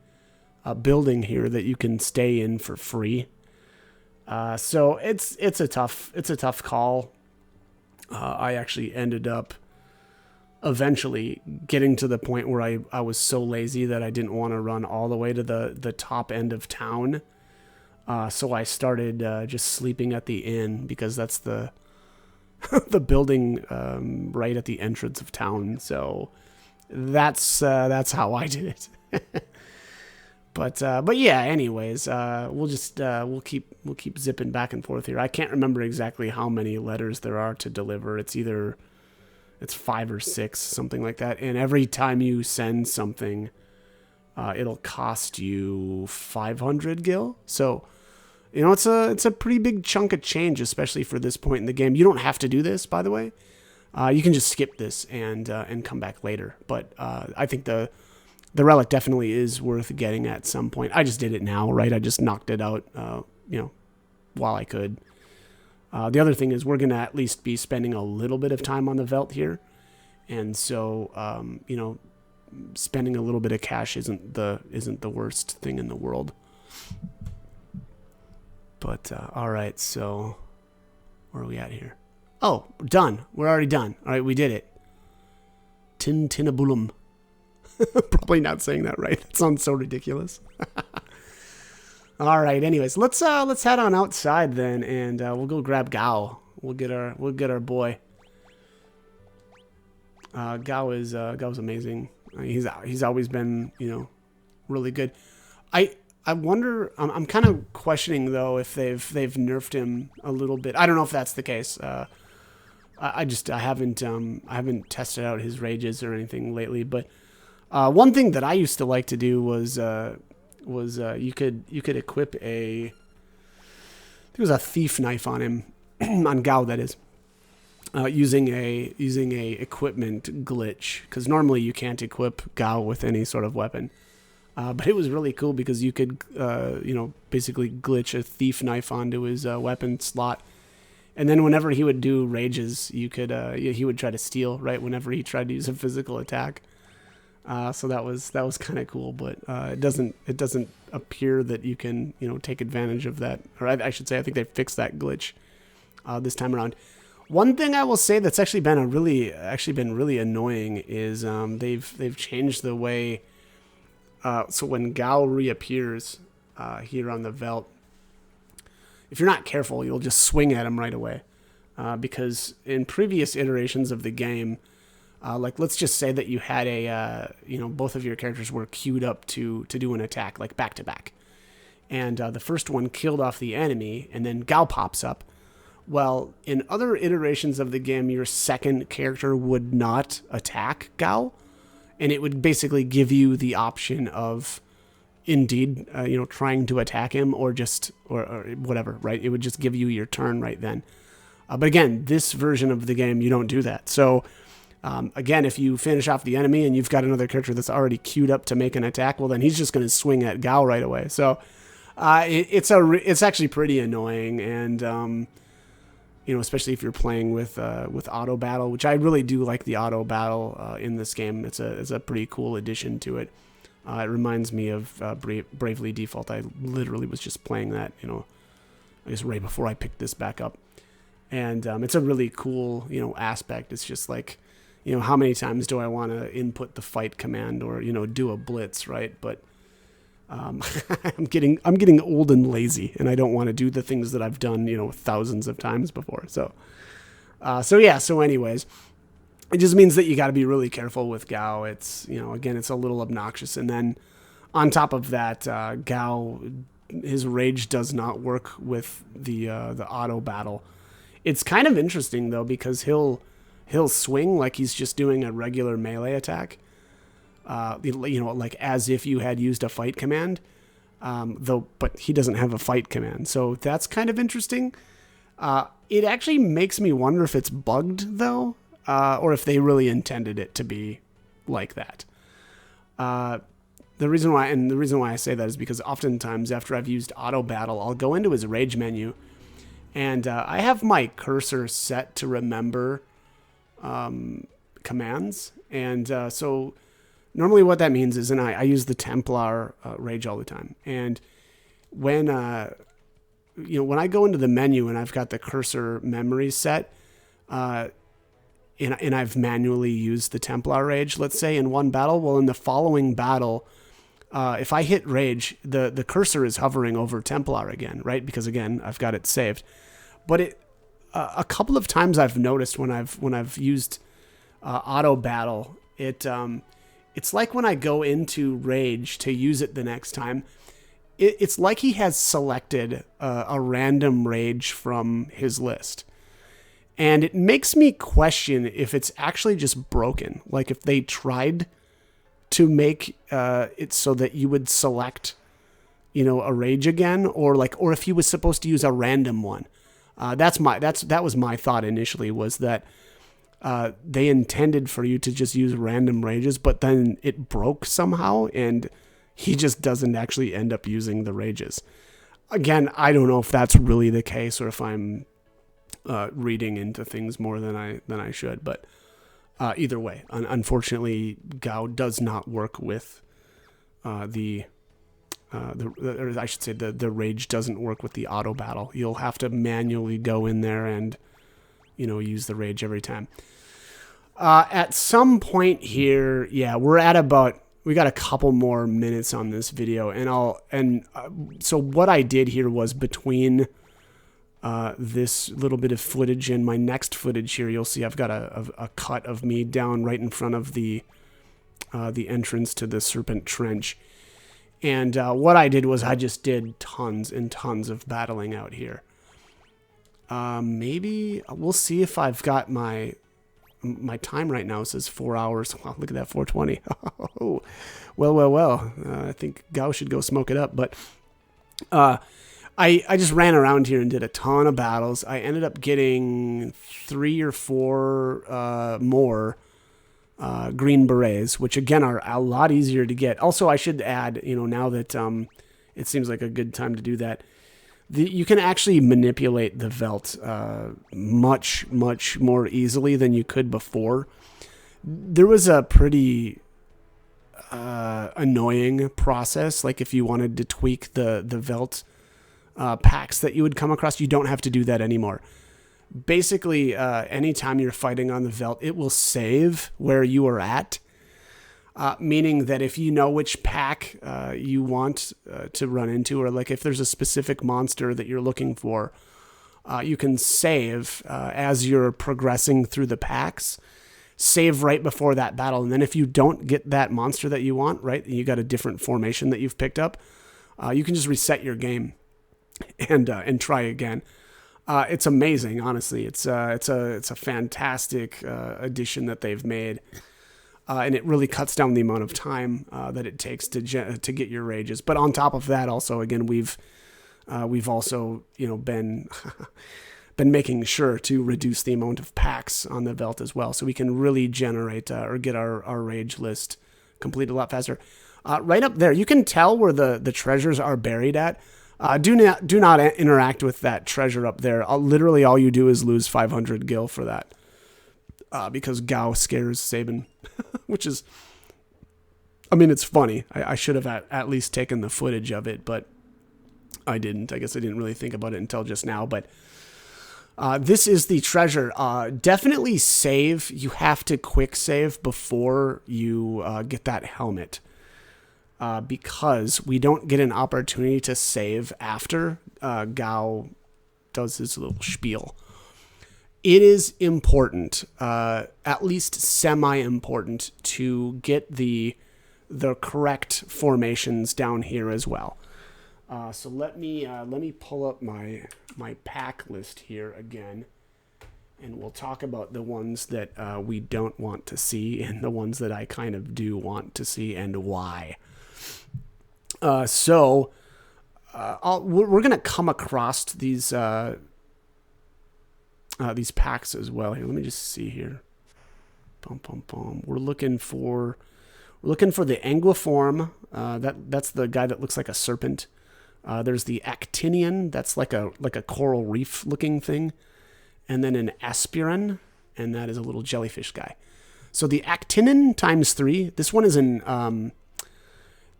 building here that you can stay in for free. So it's a tough call. I actually ended up eventually getting to the point where I was so lazy that I didn't want to run all the way to the top end of town. So I started just sleeping at the inn because that's the the building right at the entrance of town. So that's how I did it. But yeah, anyways, we'll keep zipping back and forth here. I can't remember exactly how many letters there are to deliver. It's 5 or 6, something like that. And every time you send something, it'll cost you 500 gil. So, it's a pretty big chunk of change, especially for this point in the game. You don't have to do this, by the way. You can just skip this and come back later. But I think the the relic definitely is worth getting at some point. I just did it now, right? I just knocked it out, while I could. The other thing is we're going to at least be spending a little bit of time on the Veldt here. And so, spending a little bit of cash isn't the worst thing in the world. But, all right, so where are we at here? Oh, we're done. We're already done. All right, we did it. Tintinabulum. Probably not saying that right. That sounds so ridiculous. All right. Anyways, let's head on outside then, and we'll go grab Gao. We'll get our boy. Gao is amazing. He's always been really good. I wonder. I'm kind of questioning though if they've nerfed him a little bit. I don't know if that's the case. I haven't tested out his rages or anything lately, but one thing that I used to like to do was you could equip there was a thief knife on him, on Gao that is, using a equipment glitch, because normally you can't equip Gao with any sort of weapon, but it was really cool because you could basically glitch a thief knife onto his weapon slot. And then whenever he would do rages, he would try to steal, right? Whenever he tried to use a physical attack. So that was kind of cool, but it doesn't appear that you can take advantage of that. Or I should say, I think they fixed that glitch this time around. One thing I will say that's actually been really annoying is they've changed the way. So when Gao reappears here on the Veldt, if you're not careful, you'll just swing at him right away. Because in previous iterations of the game, like let's just say that you had both of your characters were queued up to do an attack, like back to back. And the first one killed off the enemy, and then Gao pops up. Well, in other iterations of the game, your second character would not attack Gao, and it would basically give you the option of indeed, trying to attack him or whatever, right? It would just give you your turn right then. But again, this version of the game, you don't do that. So again, if you finish off the enemy and you've got another character that's already queued up to make an attack, well, then he's just going to swing at Gao right away. So it's actually pretty annoying, and especially if you're playing with auto battle, which I really do like the auto battle in this game. It's a pretty cool addition to it. It reminds me of Bravely Default. I literally was just playing that, I guess right before I picked this back up. And it's a really cool, aspect. It's just like, how many times do I want to input the fight command or, do a blitz, right? But I'm getting old and lazy, and I don't want to do the things that I've done, thousands of times before. So anyways, it just means that you got to be really careful with Gao. It's, again, it's a little obnoxious. And then on top of that, Gao, his rage does not work with the auto battle. It's kind of interesting though, because he'll swing like he's just doing a regular melee attack. Like as if you had used a fight command, but he doesn't have a fight command. So that's kind of interesting. It actually makes me wonder if it's bugged though. Or if they really intended it to be like that. The reason why I say that is because oftentimes after I've used auto battle, I'll go into his rage menu, and I have my cursor set to remember commands, and so normally what that means is, and I use the Templar rage all the time, and when I go into the menu and I've got the cursor memory set, and I've manually used the Templar rage, let's say, in one battle. Well, in the following battle, if I hit rage, the cursor is hovering over Templar again, right? Because again, I've got it saved. But a couple of times I've noticed when I've used auto battle, it's like when I go into rage to use it the next time, it's like he has selected a random rage from his list. And it makes me question if it's actually just broken. Like if they tried to make it so that you would select, a rage again, or if he was supposed to use a random one. That was my thought initially, was that they intended for you to just use random rages, but then it broke somehow, and he just doesn't actually end up using the rages. Again, I don't know if that's really the case or if I'm reading into things more than I should, but either way, unfortunately, Gao does not work with the rage doesn't work with the auto battle. You'll have to manually go in there and, use the rage every time. At some point here, yeah, we got a couple more minutes on this video, so what I did here was between this little bit of footage and my next footage here, you'll see I've got a cut of me down right in front of the entrance to the Serpent Trench. And what I did was I just did tons and tons of battling out here. Maybe we'll see if I've got my time right now. It says 4 hours. Wow, look at that, 4:20. Oh, well. I think Gao should go smoke it up. But I just ran around here and did a ton of battles. I ended up getting 3 or 4 more green berets, which again are a lot easier to get. Also, I should add, now that it seems like a good time to do that, you can actually manipulate the Veldt much, much more easily than you could before. There was a pretty annoying process, like if you wanted to tweak the Veldt packs that you would come across, you don't have to do that anymore. Basically, anytime you're fighting on the Veldt, it will save where you are at, meaning that if you know which pack you want to run into, or like if there's a specific monster that you're looking for, you can save as you're progressing through the packs. Save right before that battle, and then if you don't get that monster that you want, right, you got a different formation that you've picked up, you can just reset your game and try again. It's amazing, honestly. It's a fantastic addition that they've made, and it really cuts down the amount of time that it takes to get your rages. But on top of that, also, again, we've also been been making sure to reduce the amount of packs on the Veldt as well, so we can really generate or get our rage list complete a lot faster. Right up there, you can tell where the treasures are buried at. Do not interact with that treasure up there. Literally, all you do is lose 500 gil for that, because Gao scares Sabin, which is, it's funny. I should have at least taken the footage of it, but I didn't. I guess I didn't really think about it until just now. But this is the treasure. Definitely save. You have to quick save before you get that helmet. Because we don't get an opportunity to save after Gao does his little spiel. It is important, at least semi-important, to get the correct formations down here as well. So let me pull up my pack list here again, and we'll talk about the ones that we don't want to see and the ones that I kind of do want to see and why. We're going to come across these packs as well here. Let me just see here. We're looking for the Anguiform. That's the guy that looks like a serpent. There's the Actinian. That's like a coral reef looking thing. And then an Aspirin, and that is a little jellyfish guy. So the Actinian ×3. This one is in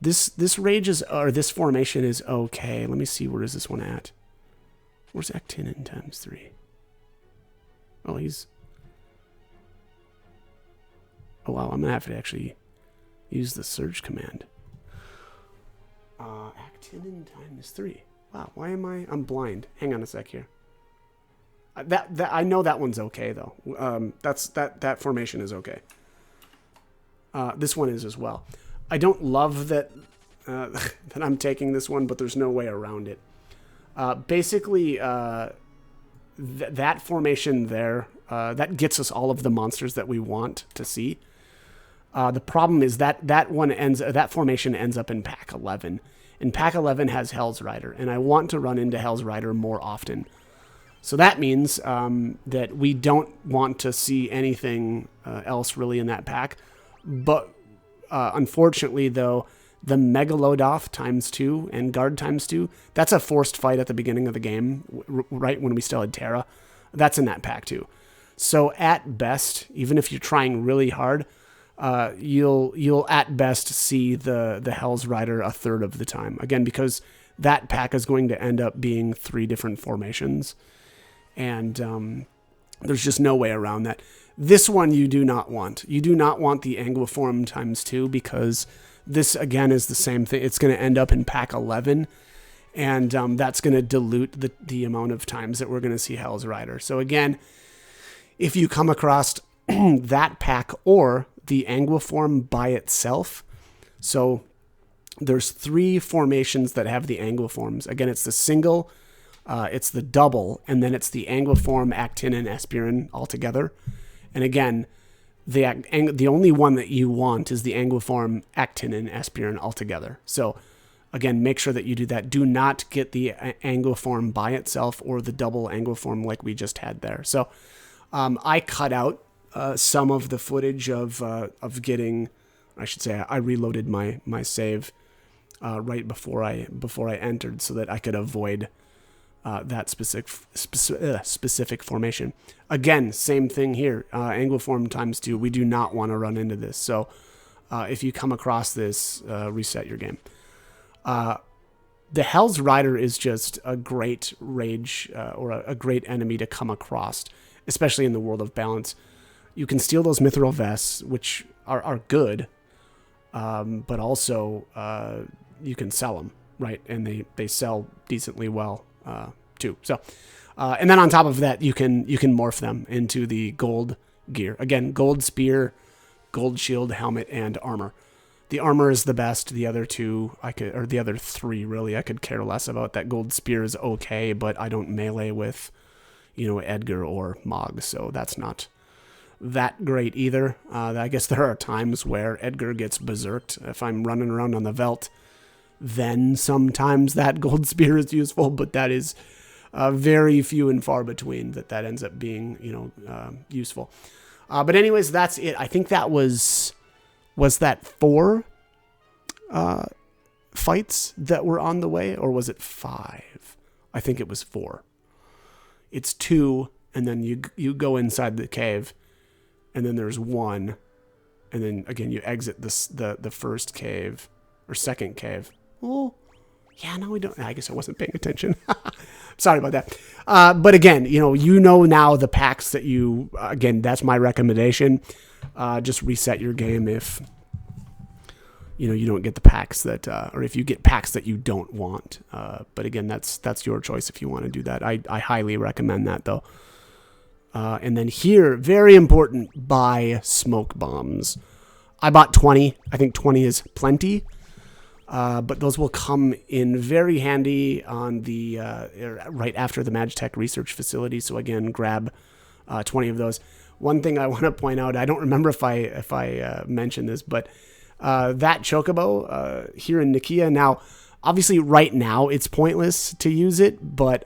This rage is, or this formation is okay. Let me see, where is this one at? Where's Actinian ×3? Oh, oh wow, I'm gonna have to actually use the search command. Actinian ×3. Wow, why am I'm blind. Hang on a sec here. That I know that one's okay though. That formation is okay. This one is as well. I don't love that that I'm taking this one, but there's no way around it. Basically, that formation there, that gets us all of the monsters that we want to see. The problem is that formation ends up in pack 11. And pack 11 has Hell's Rider, and I want to run into Hell's Rider more often. So that means that we don't want to see anything else really in that pack. But unfortunately, though, the Megalodoth ×2 and Guard ×2, that's a forced fight at the beginning of the game, right when we still had Terra. That's in that pack too. So at best, even if you're trying really hard, you'll at best see the Hell's Rider a third of the time. Again, because that pack is going to end up being 3 different formations. And there's just no way around that. This one you do not want. You do not want the Anguiform ×2 because this, again, is the same thing. It's going to end up in pack 11, and that's going to dilute the amount of times that we're going to see Hell's Rider. So again, if you come across that pack or the Anguiform by itself, so there's 3 formations that have the Anguiforms. Again, it's the single, it's the double, and then it's the Anguiform, Actinin, Espirin all together. And again, the only one that you want is the Anguiform, Actinin, Espirin all together. So again, make sure that you do that. Do not get the Anguiform by itself or the double Anguiform like we just had there. So I cut out some of the footage of getting, I should say, I reloaded my save right before I entered so that I could avoid that specific formation. Again, same thing here. Anguiform ×2. We do not want to run into this. So if you come across this, reset your game. The Hell's Rider is just a great rage or a great enemy to come across, especially in the World of Balance. You can steal those Mithril Vests, which are good, but also you can sell them, right? And they sell decently well too. So, and then on top of that, you can morph them into the gold gear. Again, gold spear, gold shield, helmet, and armor. The armor is the best. The other 2, the other 3 really, I could care less about. That gold spear is okay, but I don't melee with, Edgar or Mog, so that's not that great either. I guess there are times where Edgar gets berserked. If I'm running around on the Veldt, then sometimes that gold spear is useful, but that is very few and far between that ends up being, useful. But anyways, that's it. I think that was that 4 fights that were on the way, or was it 5? I think it was 4. It's 2, and then you go inside the cave, and then there's 1, and then again you exit the first cave or second cave. Oh, yeah, no, we don't. I guess I wasn't paying attention. Sorry about that. But again, now the packs that again, that's my recommendation. Just reset your game if, you don't get the packs that, or if you get packs that you don't want. But again, that's your choice if you want to do that. I highly recommend that though. And then here, very important, buy smoke bombs. I bought 20. I think 20 is plenty. But those will come in very handy on the right after the Magitech research facility. So again, grab 20 of those. One thing I want to point out, I don't remember if I mentioned this, but that Chocobo here in Nikia. Now, obviously, right now it's pointless to use it, but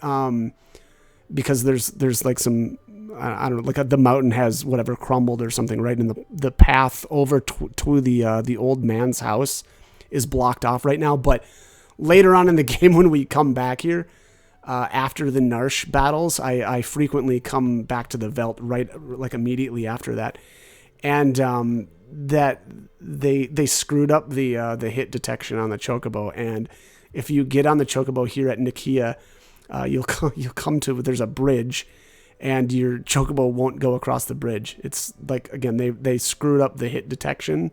because there's like some, I don't know, like the mountain has whatever crumbled or something right in the path over to the old man's house is blocked off right now. But later on in the game, when we come back here, after the Narshe battles, I frequently come back to the Veldt right, like immediately after that. And that they screwed up the hit detection on the Chocobo. And if you get on the Chocobo here at Nikia, you'll come to, there's a bridge, and your Chocobo won't go across the bridge. It's like, again, they screwed up the hit detection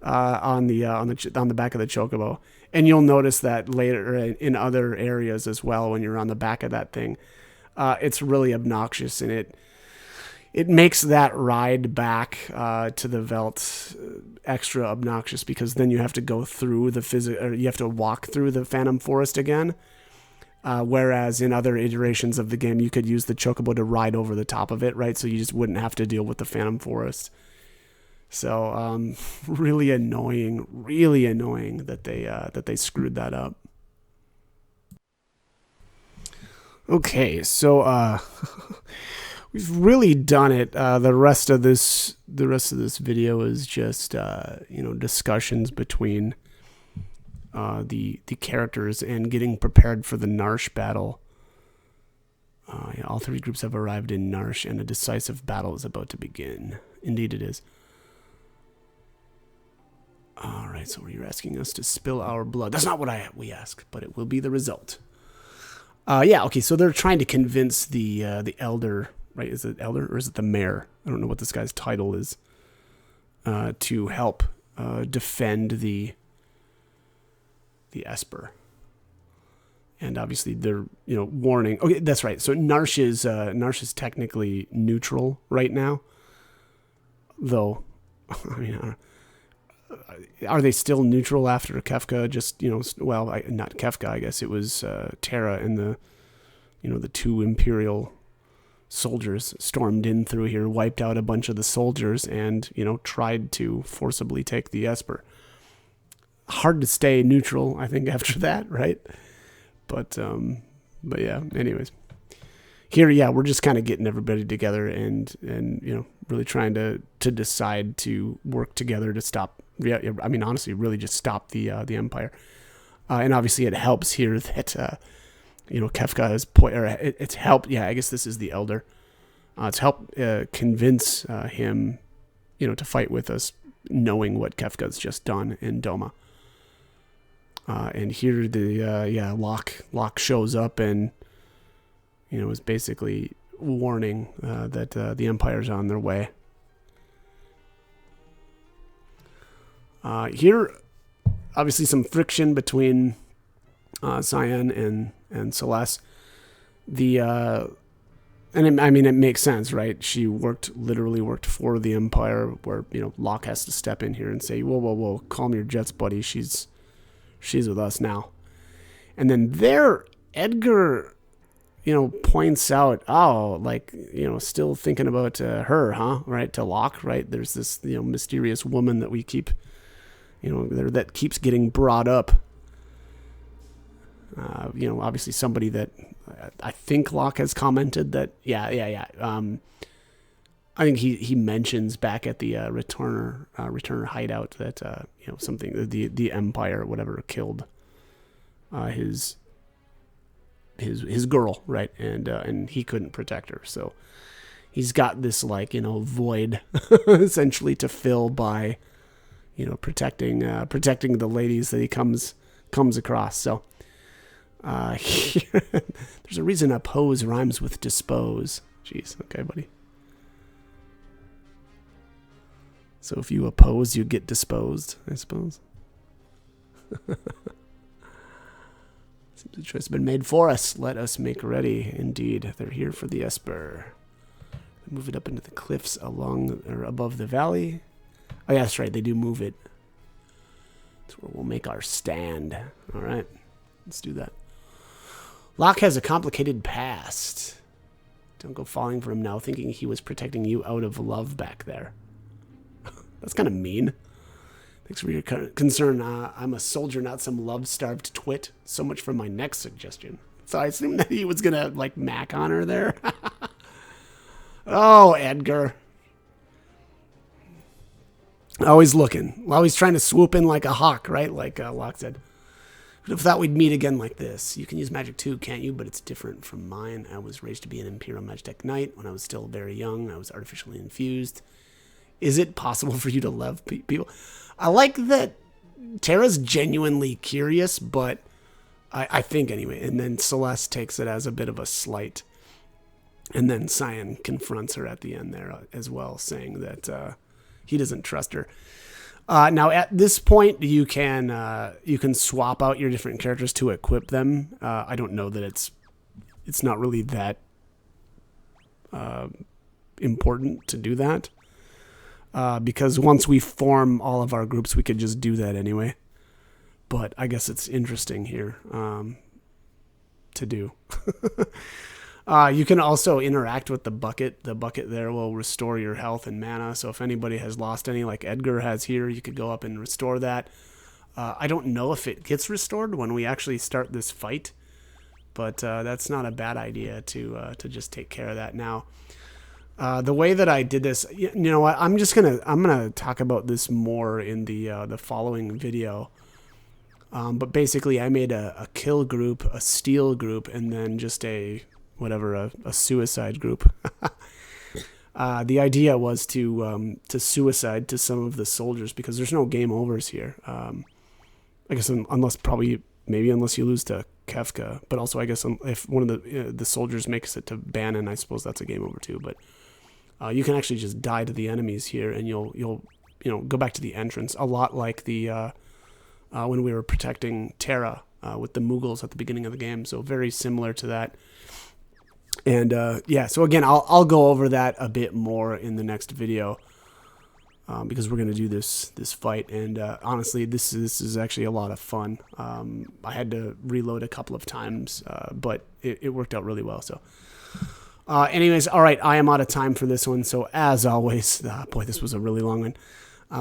on the back of the Chocobo, and you'll notice that later in other areas as well when you're on the back of that thing. It's really obnoxious, and it makes that ride back to the Veldt extra obnoxious, because then you have to go through you have to walk through the Phantom Forest again. Whereas in other iterations of the game, you could use the Chocobo to ride over the top of it, right? So you just wouldn't have to deal with the Phantom Forest. So really annoying that they screwed that up. Okay, so we've really done it. The rest of this video is just discussions between the characters and getting prepared for the Narshe battle. All three groups have arrived in Narshe, and a decisive battle is about to begin. Indeed, it is. All right, so you're asking us to spill our blood. That's not what we ask, but it will be the result. Yeah, okay, so they're trying to convince the elder, right? Is it elder or is it the mayor? I don't know what this guy's title is. To help defend the Esper. And obviously they're, warning. Okay, that's right. So Narshe is technically neutral right now. Though, I mean, I don't know. Are they still neutral after Kefka? Just, not Kefka, I guess. It was Terra and the two Imperial soldiers stormed in through here, wiped out a bunch of the soldiers, and, tried to forcibly take the Esper. Hard to stay neutral, I think, after that, right? But yeah, anyways. Here, yeah, we're just kind of getting everybody together and really trying to decide to work together to stop. Yeah, I mean, honestly, really just stop the Empire. And obviously, it helps here that Kefka has it's helped. Yeah, I guess this is the Elder. It's helped convince him, to fight with us, knowing what Kefka's just done in Doma. And here the Locke shows up and is basically warning that the Empire's on their way. Here, obviously, some friction between Cyan and Celeste. It makes sense, right? She literally worked for the Empire, where Locke has to step in here and say, "Whoa, calm your jets, buddy. She's with us now." And then there, Edgar, points out, still thinking about her, huh? Right, to Locke, right? There's this, mysterious woman that we keep, that keeps getting brought up. Obviously somebody that I think Locke has commented that, yeah. I think he mentions back at the returner hideout that something the Empire or whatever killed his girl, right, and he couldn't protect her, so he's got this void essentially to fill by protecting the ladies that he comes across. So there's a reason oppose rhymes with dispose. Jeez, okay, buddy. So if you oppose, you get disposed, I suppose. Seems the choice has been made for us. Let us make ready. Indeed, they're here for the Esper. They move it up into the cliffs above the valley. Oh, yeah, that's right. They do move it. That's where we'll make our stand. All right, let's do that. Locke has a complicated past. Don't go falling for him now, thinking he was protecting you out of love back there. That's kind of mean. Thanks for your concern. I'm a soldier, not some love-starved twit. So much for my next suggestion. So I assumed that he was going to, mac on her there. Oh, Edgar. Always looking. Always trying to swoop in like a hawk, right? Like Locke said. Who'd have thought we'd meet again like this? You can use magic too, can't you? But it's different from mine. I was raised to be an Imperial Magitech Knight. When I was still very young, I was artificially infused. Is it possible for you to love people? I like that Terra's genuinely curious, but I think anyway. And then Celeste takes it as a bit of a slight. And then Cyan confronts her at the end there as well, saying that he doesn't trust her. Now, at this point, you can swap out your different characters to equip them. I don't know that it's not really that important to do that. Because once we form all of our groups, we could just do that anyway. But I guess it's interesting here to do. You can also interact with the bucket. The bucket there will restore your health and mana. So if anybody has lost any, like Edgar has here, you could go up and restore that. I don't know if it gets restored when we actually start this fight. but that's not a bad idea to just take care of that now. The way that I did this, you know what? I'm gonna talk about this more in the following video. But basically, I made a kill group, a steal group, and then just a suicide group. The idea was to suicide to some of the soldiers because there's no game overs here. I guess unless you lose to Kefka, but also I guess if one of the soldiers makes it to Bannon, I suppose that's a game over too. But you can actually just die to the enemies here, and you'll go back to the entrance. A lot like the when we were protecting Terra with the Mughals at the beginning of the game. So very similar to that. And yeah, so again, I'll go over that a bit more in the next video because we're gonna do this fight. And honestly, this is actually a lot of fun. I had to reload a couple of times, but it worked out really well. So. Anyways, all right, I am out of time for this one. So as always, boy, this was a really long one.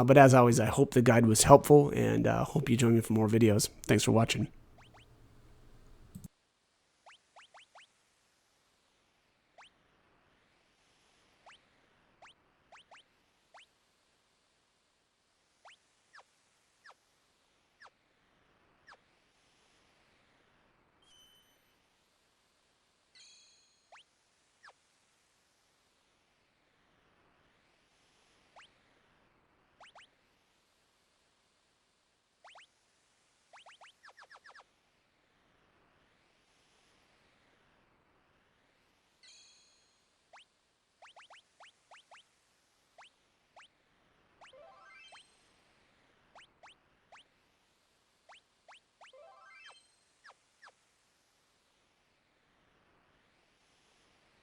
But as always, I hope the guide was helpful, and hope you join me for more videos. Thanks for watching.